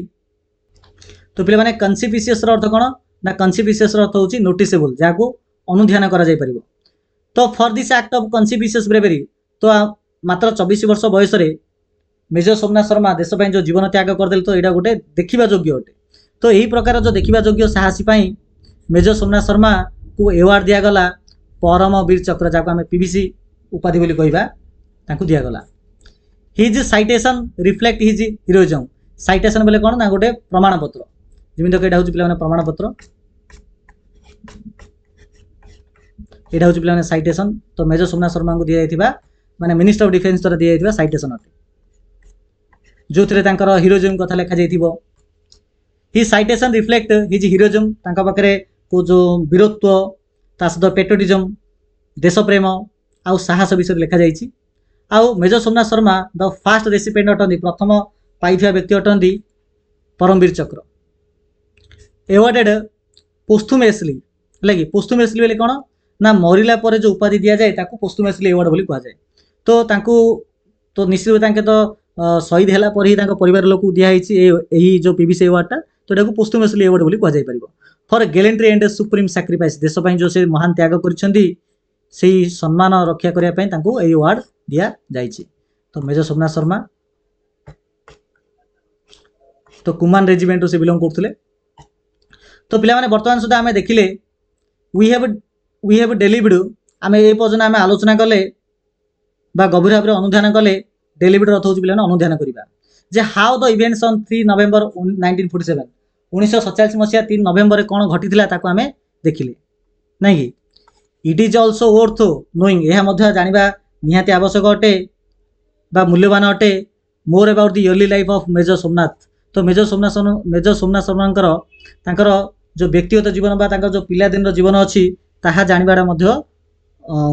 तो पे मैंने कन्सिपिशियस अर्थ कौन ना कन्सिपिशियस अर्थ हूँ नोटिसेबल जहाँ को अनुध्यान कर तो फॉर दिस एक्ट ऑफ कन्सिपिशियस ब्रेवेरी तो मात्र 24 वर्ष बयस मेजर सोमनाथ शर्मा देशपाई जो जीवन त्याग करदे तो यहाँ गोटे देखा योग्य अटे तो यही प्रकार जो देखा योग्य साहसी मेजर सोमनाथ शर्मा को एवार्ड दिगला परम वीर चक्र जहाँ आम पीवीसी उपाधि बोली कहवा दिगला his citation reflect his heroism citation बोले कौन ना गोटे प्रमाण पत्र जमीन यहाँ हूँ पे प्रमाण पत्र यहाँ हूँ पे साइटेशन तो मेजर सोमनाथ शर्मा को दिया माने मिनिस्टर ऑफ डिफेन्स द्वारा दिया साइटेशन अटे जो थे हिरोइजम कथा लिखा जाइथिबो हि साइटेशन रिफ्लेक्ट हिज हिरोइजम तांका पाखरे को जो वीरत्व ता सहित पेट्रोटिज्म देशप्रेम आउ साहस विषय लिखा जाइछि आउ major Somnath Sharma the first recipient अटंती प्रथम पाइथिया व्यक्ति अटंती परमवीर चक्र एवार्डेड पोस्थुमेसली लगी पोस्थुमेसली बोले कौन ना मरिला पर जो उपाधि दि जाए ताको पोस्थुमेसली एवार्ड बोली कहा जाए तो तांको तो निश्चित तांके तो शहीद होला पर ही परिवार लोक दिखाई जो पीवीसी एवार्डटा तो यहाँ पोस्थुमेसली एवार्ड बोली कहा जाय परिबो for gallantry and supreme sacrifice देशपाई जो से महान त्याग करिसेंती से सम्मान रक्षा करने अवार्ड दि जाइए तो मेजर सोमनाथ शर्मा तो कुमान रेजिमेंट से बिलोंग करते तो पे बर्तमान सुधा आम देखिले वी हैव डेलीवर्ड आम ए पर्यटन आम आलोचना कले বা ଗଭୀର ଭାବରେ ଅନୁଧ୍ୟାନ କଲେ ଡେଲିଭେଟ୍ ଅର୍ଥ ହେଉଛି ପିଲାମାନେ ଅନୁଧ୍ୟାନ କରିବା ଯେ ହାଉ ଦ ଇଭେଣ୍ଟସ୍ ଅନ୍ 3 ନଭେମ୍ବର 1947 1947 ମସିହା 3 ନଭେମ୍ବରରେ କ'ଣ ଘଟିଥିଲା ତାକୁ ଆମେ ଦେଖିଲେ ନାଇଁ କି। It is also worth knowing ଏହା ମଧ୍ୟ ଜାଣିବା ନିହାତି ଆବଶ୍ୟକ ଅଟେ ବା ମୂଲ୍ୟବାନ ଅଟେ more about the early life of major Somnath. ତ ମେଜର ସୋମନାଥ ଶର୍ମାଙ୍କର ତାଙ୍କର ଯେଉଁ ବ୍ୟକ୍ତିଗତ ଜୀବନ ବା ତାଙ୍କର ଯେଉଁ ପିଲାଦିନର ଜୀବନ ଅଛି ତାହା ଜାଣିବାଟା ମଧ୍ୟ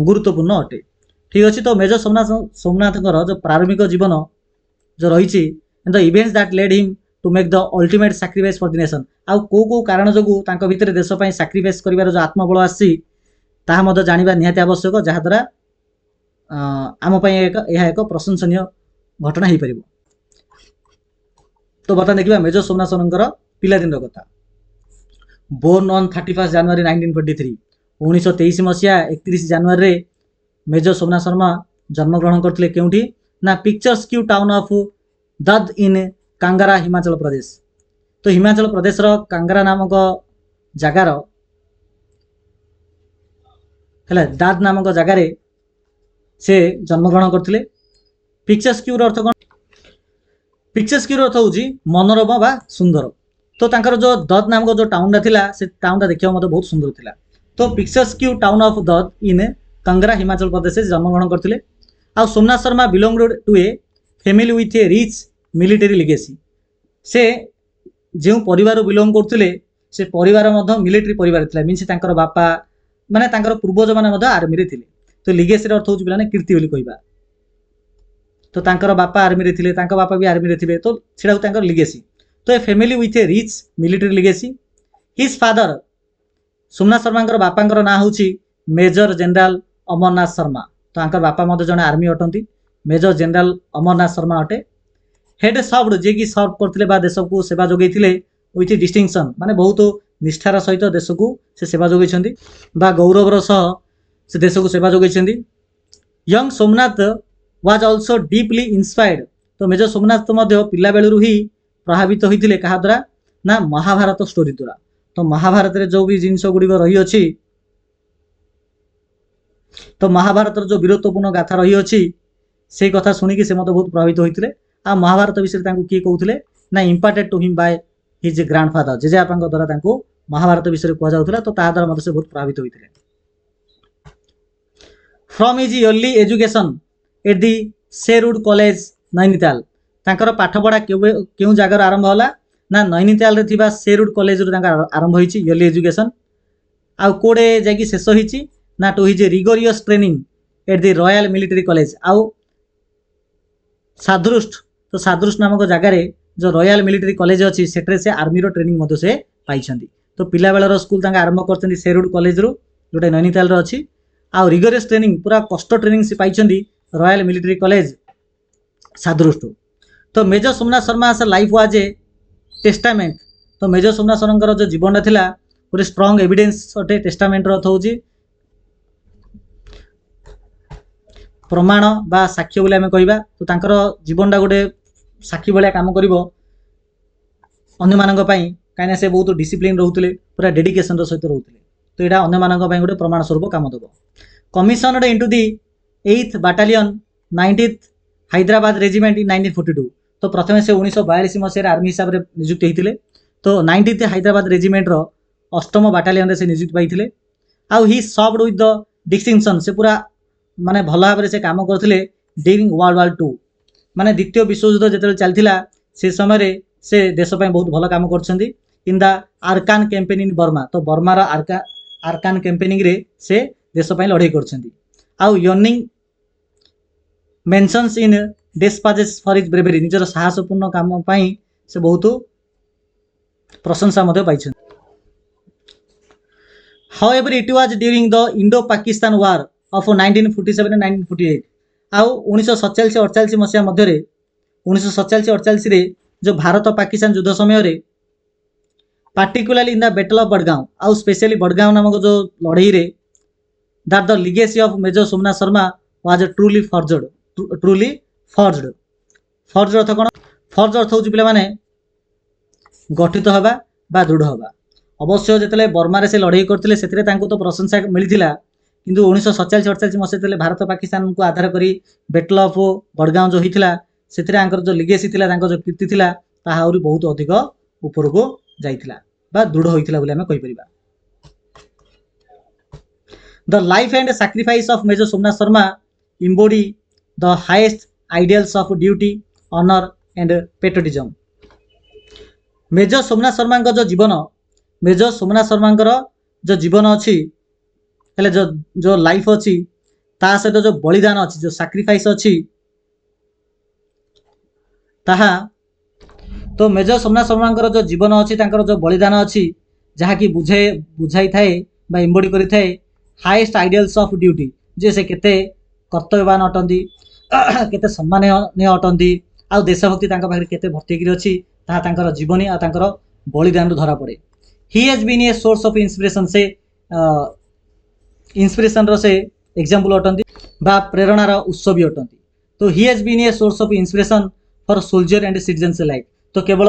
ଗୁରୁତ୍ୱପୂର୍ଣ୍ଣ ଅଟେ। ଠିକ୍ ଅଛି। ତ ମେଜର ସୋମନାଥଙ୍କର ଯେଉଁ ପ୍ରାରମ୍ଭିକ ଜୀବନ ଯେଉଁ ରହିଛି the events that led him to make the ultimate sacrifice for the nation ଆଉ କେଉଁ କାରଣ ଯୋଗୁଁ ତାଙ୍କ ଭିତରେ ଦେଶ ପାଇଁ ସାକ୍ରିଫାଇସ୍ କରିବାର ଯେଉଁ ଆତ୍ମବଳ ଆସିଛି ତାହା ମଧ୍ୟ ଜାଣିବା ନିହାତି ଆବଶ୍ୟକ ଯାହାଦ୍ୱାରା ଆମ ପାଇଁ ଏହା ଏକ ପ୍ରଶଂସନୀୟ ଘଟଣା ହୋଇପାରିବ। ତ ବର୍ତ୍ତମାନ ଦେଖିବା ମେଜର ସୋମନାଥ ଶର୍ମାଙ୍କର ପିଲାଦିନର କଥା। ବୋର୍ନ ଅନ୍ 31 ଜାନୁଆରୀ 1943 1923 ମସିହା 31 ଜାନୁଆରୀରେ ମେଜର ସୋମନାଥ ଶର୍ମା ଜନ୍ମଗ୍ରହଣ କରିଥିଲେ କେଉଁଠି ନା picturesque town of Dadh in Kangra Himachal Pradesh. ତ ହିମାଚଳ ପ୍ରଦେଶର କାଙ୍ଗାରା ନାମକ ଜାଗାର ହେଲା ଦାଦ୍ ନାମକ ଜାଗାରେ ସେ ଜନ୍ମଗ୍ରହଣ କରିଥିଲେ। ପିକ୍ଚର୍ସ କ୍ୟୁର ଅର୍ଥ କ'ଣ? ପିକ୍ଚର୍ସ କ୍ୟୁର ଅର୍ଥ ହେଉଛି ମନୋରମ ବା ସୁନ୍ଦର। ତ ତାଙ୍କର ଯେଉଁ ଦଦ୍ ନାମକ ଯେଉଁ ଟାଉନଟା ଥିଲା ସେ ଟାଉନଟା ଦେଖିବାକୁ ମଧ୍ୟ ବହୁତ ସୁନ୍ଦର ଥିଲା। ତ picturesque town of Dadh in Kangra Himachal ପ୍ରଦେଶରେ ଜନ୍ମଗ୍ରହଣ କରିଥିଲେ। ଆଉ Somnath Sharma belonged to a family with a rich military legacy. ସେ ଯେଉଁ ପରିବାରରୁ ବିଲଙ୍ଗ କରୁଥିଲେ ସେ ପରିବାର ମଧ୍ୟ ମିଲିଟାରୀ ପରିବାର ଥିଲା। ମିନ୍ସ ତାଙ୍କର ବାପା ମାନେ ତାଙ୍କର ପୂର୍ବଜମାନେ ମଧ୍ୟ ଆର୍ମିରେ ଥିଲେ। ତ ଲିଗେସିର ଅର୍ଥ ହେଉଛି ପିଲାମାନେ କୀର୍ତ୍ତି ବୋଲି କହିବା। ତ ତାଙ୍କର ବାପା ଆର୍ମିରେ ଥିଲେ, ତାଙ୍କ ବାପା ବି ଆର୍ମିରେ ଥିବେ, ତ ସେଇଟା ହେଉଛି ତାଙ୍କର ଲିଗେସି। ତ a family with a rich military legacy. His father Somnath ଶର୍ମାଙ୍କର ବାପାଙ୍କର ନାଁ ହେଉଛି ମେଜର ଜେନେରାଲ ଅମରନାଥ ଶର୍ମା। ତ ତାଙ୍କର ବାପା ମଧ୍ୟ ଜଣେ ଆର୍ମି ଅଟନ୍ତି, ମେଜର ଜେନେରାଲ ଅମରନାଥ ଶର୍ମା ଅଟେ। ହେଡ୍ ସର୍ଭଡ୍ ଯିଏକି ସର୍ଭ କରିଥିଲେ ବା ଦେଶକୁ ସେବା ଯୋଗାଇଥିଲେ ୱିଥ୍ ଡିଷ୍ଟିଂସନ୍ ମାନେ ବହୁତ ନିଷ୍ଠାର ସହିତ ଦେଶକୁ ସେ ସେବା ଯୋଗାଇଛନ୍ତି ବା ଗୌରବର ସହ ସେ ଦେଶକୁ ସେବା ଯୋଗାଇଛନ୍ତି। Young Somnath was also deeply inspired. ତ ମେଜର ସୋମନାଥ ମଧ୍ୟ ପିଲାବେଳରୁ ହିଁ ପ୍ରଭାବିତ ହୋଇଥିଲେ କାହା ଦ୍ୱାରା ନା ମହାଭାରତ ଷ୍ଟୋରି ଦ୍ୱାରା। ତ ମହାଭାରତରେ ଯେଉଁ ବି ଜିନିଷ ଗୁଡ଼ିକ ରହିଅଛି ତ ମହାଭାରତର ଯେଉଁ ବୀରତ୍ୱପୂର୍ଣ୍ଣ ଗାଥା ରହିଅଛି ସେଇ କଥା ଶୁଣିକି ସେ ମଧ୍ୟ ବହୁତ ପ୍ରଭାବିତ ହୋଇଥିଲେ। ଆଉ ମହାଭାରତ ବିଷୟରେ ତାଙ୍କୁ କିଏ କହୁଥିଲେ ନା ଇମ୍ପାର୍ଟେଡ୍ ଟୁ ହିମ୍ ବାଏ ହିଜ୍ ଗ୍ରାଣ୍ଡଫାଦର। ଜେଜେବାପାଙ୍କ ଦ୍ୱାରା ତାଙ୍କୁ ମହାଭାରତ ବିଷୟରେ କୁହାଯାଉଥିଲା। ତ ତାହା ଦ୍ୱାରା ମଧ୍ୟ ସେ ବହୁତ ପ୍ରଭାବିତ ହୋଇଥିଲେ। From his early education at the Sherwood College Nainital. ତାଙ୍କର ପାଠପଢ଼ା କେଉଁ ଜାଗାରୁ ଆରମ୍ଭ ହେଲା ନା ନୈନିତାଲରେ ଥିବା ଶେରଉଡ୍ କଲେଜରୁ ତାଙ୍କର ଆରମ୍ଭ ହୋଇଛି ଇୟର୍ଲି ଏଜୁକେସନ୍। ଆଉ କୋଉଠି ଯାଇକି ଶେଷ ହୋଇଛି ନା to his rigorous training at the Royal Military College. ଆଉ ସାଦୃଷ୍ଟ ତ ସାଦୃଷ୍ଟ ନାମକ ଜାଗାରେ ଯେଉଁ ରୟାଲ ମିଲିଟାରୀ କଲେଜ ଅଛି ସେଠାରେ ସେ ଆର୍ମିର ଟ୍ରେନିଂ ମଧ୍ୟ ସେ ପାଇଛନ୍ତି। ତ ପିଲାବେଳର ସ୍କୁଲ ତାଙ୍କ ଆରମ୍ଭ କରିଛନ୍ତି ଶେରଉଡ୍ କଲେଜରୁ ଯେଉଁଟା ନୈନିତାଲରେ ଅଛି। ଆଉ ରିଗୋରିୟସ୍ ଟ୍ରେନିଂ ପୁରା କଷ୍ଟ ଟ୍ରେନିଂ ସେ ପାଇଛନ୍ତି ରୟାଲ ମିଲିଟାରୀ କଲେଜ ସାଦୃଷ୍ଟ। ତ major Somnath Sharma life was a testament. ତ ମେଜର ସୋମନାଥ ଶର୍ମାଙ୍କର ଯେଉଁ ଜୀବନଟା ଥିଲା ଗୋଟେ ଷ୍ଟ୍ରଙ୍ଗ ଏଭିଡେନ୍ସ ଅଟେ। ଟେଷ୍ଟାମେଣ୍ଟର ଅର୍ଥ ହେଉଛି ପ୍ରମାଣ ବା ସାକ୍ଷ୍ୟ ବୋଲି ଆମେ କହିବା। ତ ତାଙ୍କର ଜୀବନଟା ଗୋଟେ ସାକ୍ଷୀ ଭଳିଆ କାମ କରିବ ଅନ୍ୟମାନଙ୍କ ପାଇଁ, କାହିଁକିନା ସେ ବହୁତ ଡିସିପ୍ଲିନ୍ ରହୁଥିଲେ, ପୁରା ଡେଡିକେସନର ସହିତ ରହୁଥିଲେ। ତ ଏଇଟା ଅନ୍ୟମାନଙ୍କ ପାଇଁ ଗୋଟେ ପ୍ରମାଣ ସ୍ୱରୂପ କାମ ଦେବ। Commissioned into the 8th battalion 90th Hyderabad regiment in 1942। ତ ପ୍ରଥମେ ସେ 1942 ମସିହାରେ ଆର୍ମି ହିସାବରେ ନିଯୁକ୍ତି ହୋଇଥିଲେ। ତ 90th ହାଇଦ୍ରାବାଦ ରେଜିମେଣ୍ଟର 8ମ ବାଟାଲିୟନରେ ସେ ନିଯୁକ୍ତି ପାଇଥିଲେ। ଆଉ ହି ସର୍ଭଡ୍ ୱିଥ୍ ଦ ଡିଷ୍ଟିଂସନ୍। ସେ ପୁରା ମାନେ ଭଲ ଭାବରେ ସେ କାମ କରିଥିଲେ ଡ୍ୟୁରିଂ ୱାର୍ଲଡ ୱାର୍ 2 ମାନେ ଦ୍ୱିତୀୟ ବିଶ୍ୱଯୁଦ୍ଧ ଯେତେବେଳେ ଚାଲିଥିଲା ସେ ସମୟରେ ସେ ଦେଶ ପାଇଁ ବହୁତ ଭଲ କାମ କରିଛନ୍ତି। In the Arakan campaign in Burma. ତ ବର୍ମାର ଆରକାନ କ୍ୟାମ୍ପେନିଂରେ ସେ ଦେଶ ପାଇଁ ଲଢ଼େଇ କରିଛନ୍ତି। ଆଉ earning mentions in despatches for his bravery. ନିଜର ସାହସପୂର୍ଣ୍ଣ କାମ ପାଇଁ ସେ ବହୁତ ପ୍ରଶଂସା ମଧ୍ୟ ପାଇଛନ୍ତି। However it was during the Indo Pakistan war of 1947 and 1948। ଆଉ 1947-48 ମସିହା ମଧ୍ୟରେ 1947-48ରେ ଯେଉଁ ଭାରତ ପାକିସ୍ତାନ ଯୁଦ୍ଧ ସମୟରେ particularly in the battle of Badgam ଆଉ ସ୍ପେଶିଆଲି ବଡ଼ଗାଁव ନାମକ ଯେଉଁ ଲଢ଼େଇରେ that the legacy of Major Somnath Sharma was truly forged। ଫର୍ଜ ଅର୍ଥ କ'ଣ? ଫର୍ଜ ଅର୍ଥ ହେଉଛି ପିଲାମାନେ ଗଠିତ ହେବା ବା ଦୃଢ଼ ହେବା। ଅବଶ୍ୟ ଯେତେବେଳେ ବର୍ମାରେ ସେ ଲଢ଼େଇ କରିଥିଲେ ସେଥିରେ ତାଙ୍କୁ ତ ପ୍ରଶଂସା ମିଳିଥିଲା, କିନ୍ତୁ 1947-48 ମସିହା ଯେତେବେଳେ ଭାରତ ପାକିସ୍ତାନକୁ ଆଧାର କରି ବ୍ୟାଟଲ୍ ଅଫ୍ ବଡ଼ଗାଁव ଯେଉଁ ହେଇଥିଲା ସେଥିରେ ତାଙ୍କର ଯେଉଁ ଲିଗେସି ଥିଲା ତାଙ୍କର ଯେଉଁ କୀର୍ତ୍ତି ଥିଲା ତାହା ଆହୁରି ବହୁତ ଅଧିକ ଉପରକୁ ଯାଇଥିଲା ବା ଦୃଢ଼ ହୋଇଥିଲା ବୋଲି ଆମେ କହିପାରିବା। The life and sacrifice of major Somnath Sharma embody the highest ideals of duty honour and patriotism. Major Somnath Sharma जो जीवन मेजर सोमनाथ शर्मा जो जीवन अच्छी जो जो लाइफ अच्छी ता सहित जो बलिदान अच्छी जो सैक्रिफाइस अच्छी ताहा तो मेजर सोमनाथ शर्मा जो जीवन अच्छी जो बलिदान अच्छी जहाँकि बुझाई थाए इम्बोडी करि थाए हाईएस्ट आइडियल्स ऑफ ड्यूटी जे से केते कर्तव्यवान अटंती केते सम्माननीय अटंती आउ देशभक्ति तांका पाखरे केते भर्ती अच्छी ताहा तांकर जीवनी आ तांकर बलिदान धरा पड़े। He has been a source of inspiration से इंस्पिरेशन रो से एग्जांपल अटंती बा प्रेरणार उत्स भी अटंती। तो he has been a source of inspiration for soldier and citizens like. तो केवल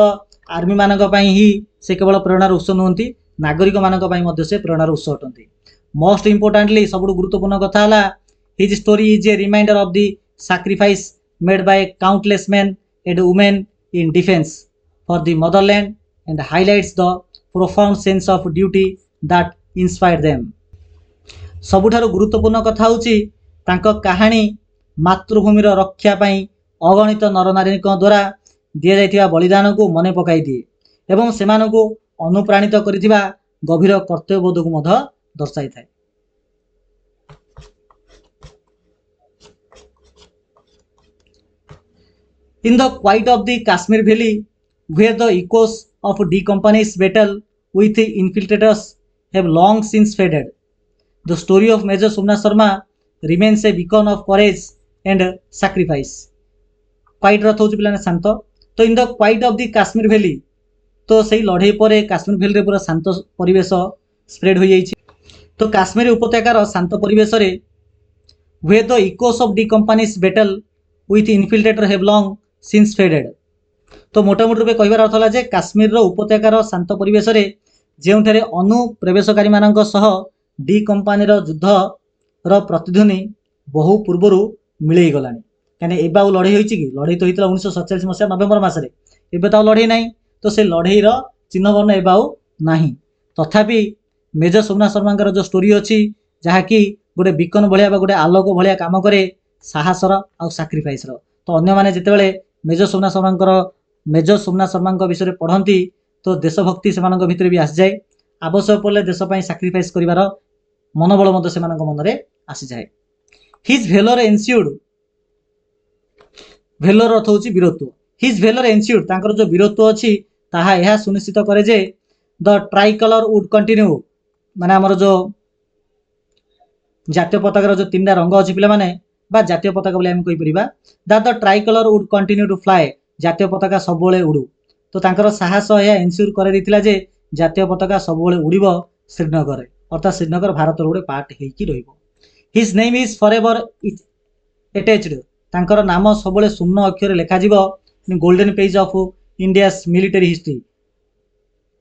आर्मी मानक पई ही से केवल प्रेरणार उत्स नुहंती नागरिक मानक पई मध्ये से प्रेरणार उत्स अटंती। मोस्ट इंपोर्टेंटली सबुठ गुरुत्वपूर्ण कथा हला his story is a reminder of the sacrifice made by countless men and women in defense for the motherland and highlights the profound sense of duty that inspired them। सबुठारु गुरुत्वपूर्ण कथा होची तांको कहानी मातृभूमिर रक्षा पाई अगणित नरनारीक द्वारा दिया जाइथिबा बलिदान को मने पकाई दिए एवं सेमानकु अनुप्राणित करिथिबा गभीर कर्तव्यबोध को मध दर्शाई थाए। In the quiet of the Kashmir Valley, where the echoes of D Company's battle with the infiltrators have long since faded, the story of Major Somnath Sharma remains a beacon of courage and sacrifice। Quiet रथ होची पिलाने शांत। तो in the quiet of the Kashmir Valley, तो सही लड़ाई पर काश्मीर भैली रे पूरा शांत परिवेश स्प्रेड हो जाइछि। तो काश्मीर उपत्यकार शांत परिवेश रे where the echoes of D Company's battle with infiltrator have long since faded। तो मोटामोटी रूपे कहबार अर्थ है जे काश्मीर उपत्यकार शांत परिवेश रे जेउठारे अनुप्रवेशकारी मानक सह डी कंपानी युद्ध रो प्रतिध्वनि बहु पूर्वर मिलई गलानी। कहीं एबा लड़ाई होइछि कि लड़ाई तो होइतला 1947 मसीहा नवेम्बर मासरे एबे तो लड़ाई नाही। तो से लड़ाई रो चिन्ह वर्ण एबा नाही। तथापि मेजर सोमनाथ शर्मा जो स्टोरी अच्छी जहाँकि गोटे बीकन भलिया बा गोटे आलोक भलिया काम करे साहसर आ सैक्रिफाइस रो। तो अन्य माने जेतेबेले मेजर सोमनाथ शर्मा विषय में पढ़ती तो देशभक्ति से भितर भी आसी जाए आवश्यक पड़े देश सैक्रिफाइस करिवार मनोबल मध्य से मन में आसी जाए। हिज भेलोर एनस्यूड भेलोर अर्थ होची वीरत्व। हिज भेलोर एनस्यूड तांकर जो वीरत्व अच्छी ताहा यह सुनिश्चित करे जे the tricolour would continue माने हमर जो जातीय पताकार जो 3टा रंग अच्छी पिला माने बा जातीय पताका बोली आम कहीपर that the tricolour would continue to fly जातीय पताका सब उड़ू। तो तांकर साहस यह इनश्योर कर देथिला जे जातीय पताका सब उड़ीब श्रीनगर अर्थात श्रीनगर भारत गोटे पार्ट होइकी रहिबो। His name is forever attached तांकर नाम सब शून्य अक्षर लिखा जिवो golden page of India's military history.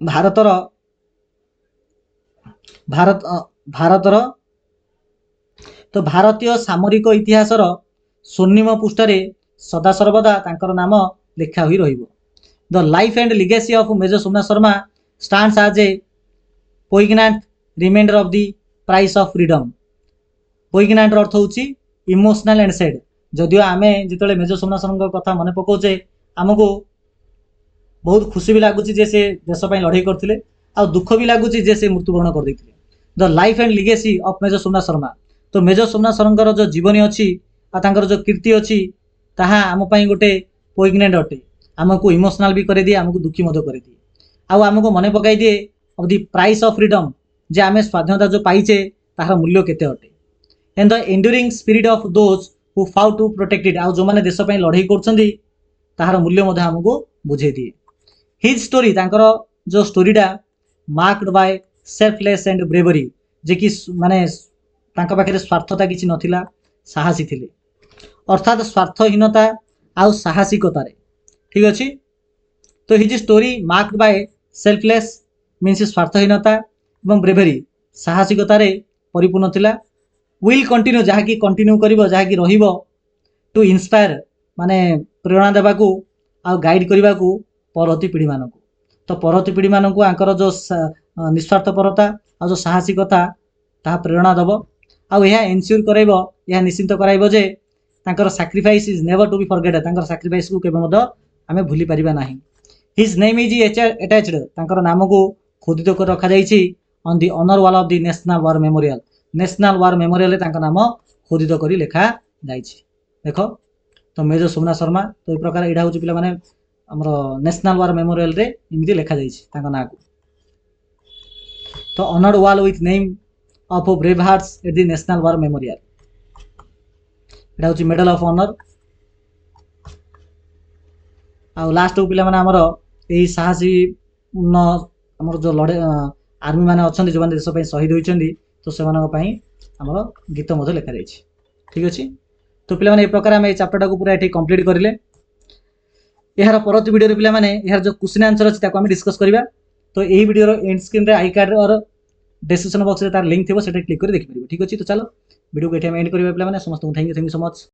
भारतर तो भारतीय सामरिक इतिहासर स्वर्णिम पृष्ठरे सदा सर्वदा तांकर नाम लेखा हुई रहिबो। The life and legacy of major Somnath Sharma stands as a poignant reminder of the price of freedom. Poignant अर्थ होची इमोशनल एंड सैड। जदियो आमे जितले मेजर सोमनाथ शर्मा कथा मन पकोचे आमको बहुत खुशी भी लगुच जे से देश पई लड़ाई करथिले आ दुख भी लगुच जे से मृत्युवरण कर देथिले। The life and legacy of major Somnath Sharma तो मेजर सोमनाथ शर्मा जो जीवनी अच्छी आ जो कीर्ति अच्छी ताहा आम पई गोटे पोइग्नेंट अटे। आमको इमोशनल भी करे दिए आमको दुखी मध्य करे दिए आउ आमको मन पकाई दिए of the price of freedom जे आमे स्वाधीनता जो पाइचे ताहार मूल्य केते अटे and the enduring spirit of those who fought to protect it आउ जो माने देश पई लड़ाई करछंदी ताहार मूल्य मध्य आमको बुझे दिए। हिज स्टोरी तांकर जो स्टोरीटा marked by selfless and bravery जे कि माने तांका पाखे स्वार्थता किसी नथिला साहसी थिले अर्थात स्वार्थहीनता आउ साहसिकतार ठीक अच्छी। तो his story marked by selfless means स्वार्थहीनता एवं ब्रेवरी साहसिकतार परिपूर्ण थिला विल कंटिन्यू जहाँकि कंटिन्यू करिवो जहाँकि रहिबो टू इंस्पायर माने प्रेरणा देबाकू आ गाइड करबाकू परवर्ती पीढ़ी मानक तो परवर्ती पीढ़ी मानक आंकर जो निस्वार्थपरता आ जो साहसिकता ताहा प्रेरणा दब आ यह एनश्योर कराइबो यह निश्चिंत कराइबो जे तांकर sacrifice is never to be forgetted तांकर सैक्रिफाइस को केबे मद आमे भूली परिबा नाही हिज नेम इज अटैच्ड तांकर नाम को खोदित कर रखा जाइछि on the honour wall of the national war memorial तांकर नाम खोदित करी लेखा जाइछि देखो तो मेजर सोमनाथ शर्मा तो ए प्रकार एडा होछि पिला माने हमरो नेशनल वार मेमोरियल रे इमिति लेखा जाइछि तांकर नाम को तो honoured wall with name of brave hearts at the national war memorial एडा होछि मेडल ऑफ ऑनर आ लास्ट को पिला माने हमरो एही साहसी न हमरो जो लड़े आर्मी माने अछंती जो माने देश पई शहीद होइछंती तो से मानक पई हमरो गीत मधे लेखा जाइछि ठीक अछि तो पिला माने ए प्रकार हम ए चैप्टर को पूरा एठी कंप्लीट करिले यार परवर्ती वीडियो रे पिला माने यार जो क्वेश्चन आंसर अछि ताको हम डिस्कस करिबा तो एही वीडियो रो एंड स्क्रीन रे आई कार्ड और डिस्क्रिप्शन बॉक्स रे तार लिंक थिबो सेटा क्लिक करि देखि परिबो ठीक अछि तो चलो वीडियो को एठी हम एंड करिबा पिला माने समस्त थैंक यू सो मच।